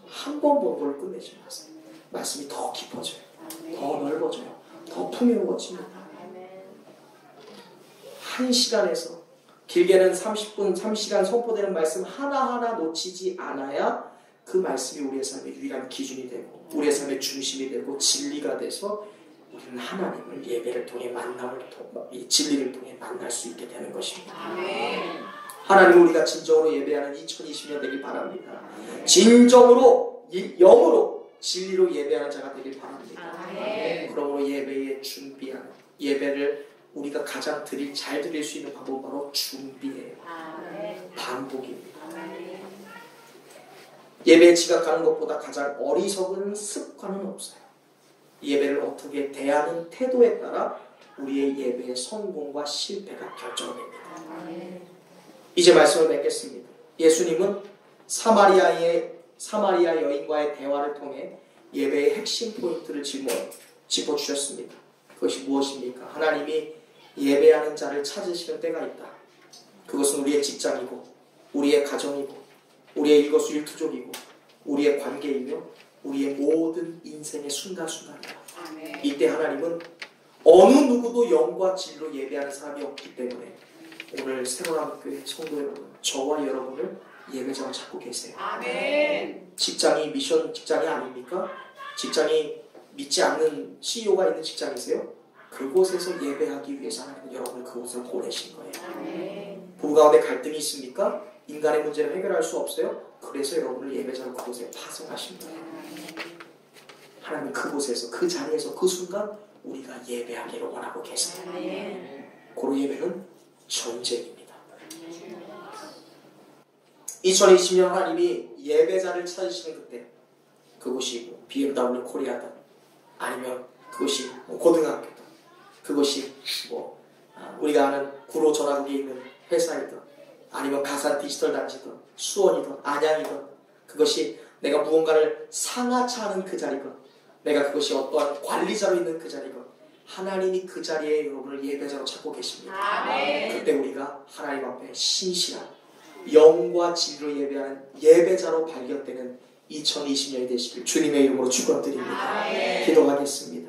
한 번 본 걸 끝내지 마세요. 말씀이 더 깊어져요. 더 넓어져요. 더 풍요로워집니다. 한 시간에서 길게는 30분, 3시간 선포되는 말씀 하나하나 놓치지 않아야 그 말씀이 우리의 삶의 유일한 기준이 되고 우리의 삶의 중심이 되고 진리가 돼서 우리는 하나님을 예배를 통해 이 진리를 통해 만날 수 있게 되는 것입니다. 아멘. 하나님을 우리가 진정으로 예배하는 2020년 되길 바랍니다. 진정으로 영으로 진리로 예배하는 자가 되길 바랍니다. 아멘. 그러므로 예배에 준비하는, 예배를 우리가 가장 잘 드릴 수 있는 방법은 바로 준비예요. 아멘. 반복입니다. 아멘. 예배에 지각하는 것보다 가장 어리석은 습관은 없어요. 예배를 어떻게 대하는 태도에 따라 우리의 예배의 성공과 실패가 결정됩니다. 아멘. 이제 말씀을 맺겠습니다. 예수님은 사마리아 여인과의 대화를 통해 예배의 핵심 포인트를 짚어주셨습니다. 그것이 무엇입니까? 하나님이 예배하는 자를 찾으시는 때가 있다. 그것은 우리의 직장이고 우리의 가정이고 우리의 일거수일투족이고 우리의 관계이며 우리의 모든 인생의 순간순간이다. 아멘. 이때 하나님은 어느 누구도 영과 진리로 예배하는 사람이 없기 때문에 오늘 새로운교회 성도 여러분, 저와 여러분을 예배자로 찾고 계세요. 아멘. 직장이 미션 직장이 아닙니까? 직장이 믿지 않는 CEO가 있는 직장이세요? 그곳에서 예배하기 위해서 하나님은 여러분을 그곳으로 보내신 거예요. 아멘. 부부 가운데 갈등이 있습니까? 인간의 문제를 해결할 수 없어요? 그래서 여러분을 예배자로 그곳에 파송하신 거예요. 하나님은 그곳에서, 그 자리에서, 그 순간 우리가 예배하기를 원하고 계세요. 아멘. 고로 예배는 전쟁입니다. 2020년 하나님이 예배자를 찾으시는 그때, 그곳이 BMW 코리아든 아니면 그곳이 고등학교든 그것이 우리가 아는 구로 전화국에 있는 회사이든 아니면 가산 디지털 단지든 수원이든 안양이든 그것이 내가 무언가를 상하차하는 그 자리건 내가 그것이 어떠한 관리자로 있는 그 자리건 하나님이 그 자리에 여러분을 예배자로 찾고 계십니다. 아멘. 그때 우리가 하나님 앞에 신실한 영과 진리로 예배하는 예배자로 발견되는 2020년이 되시길 주님의 이름으로 축원드립니다. 아멘. 기도하겠습니다.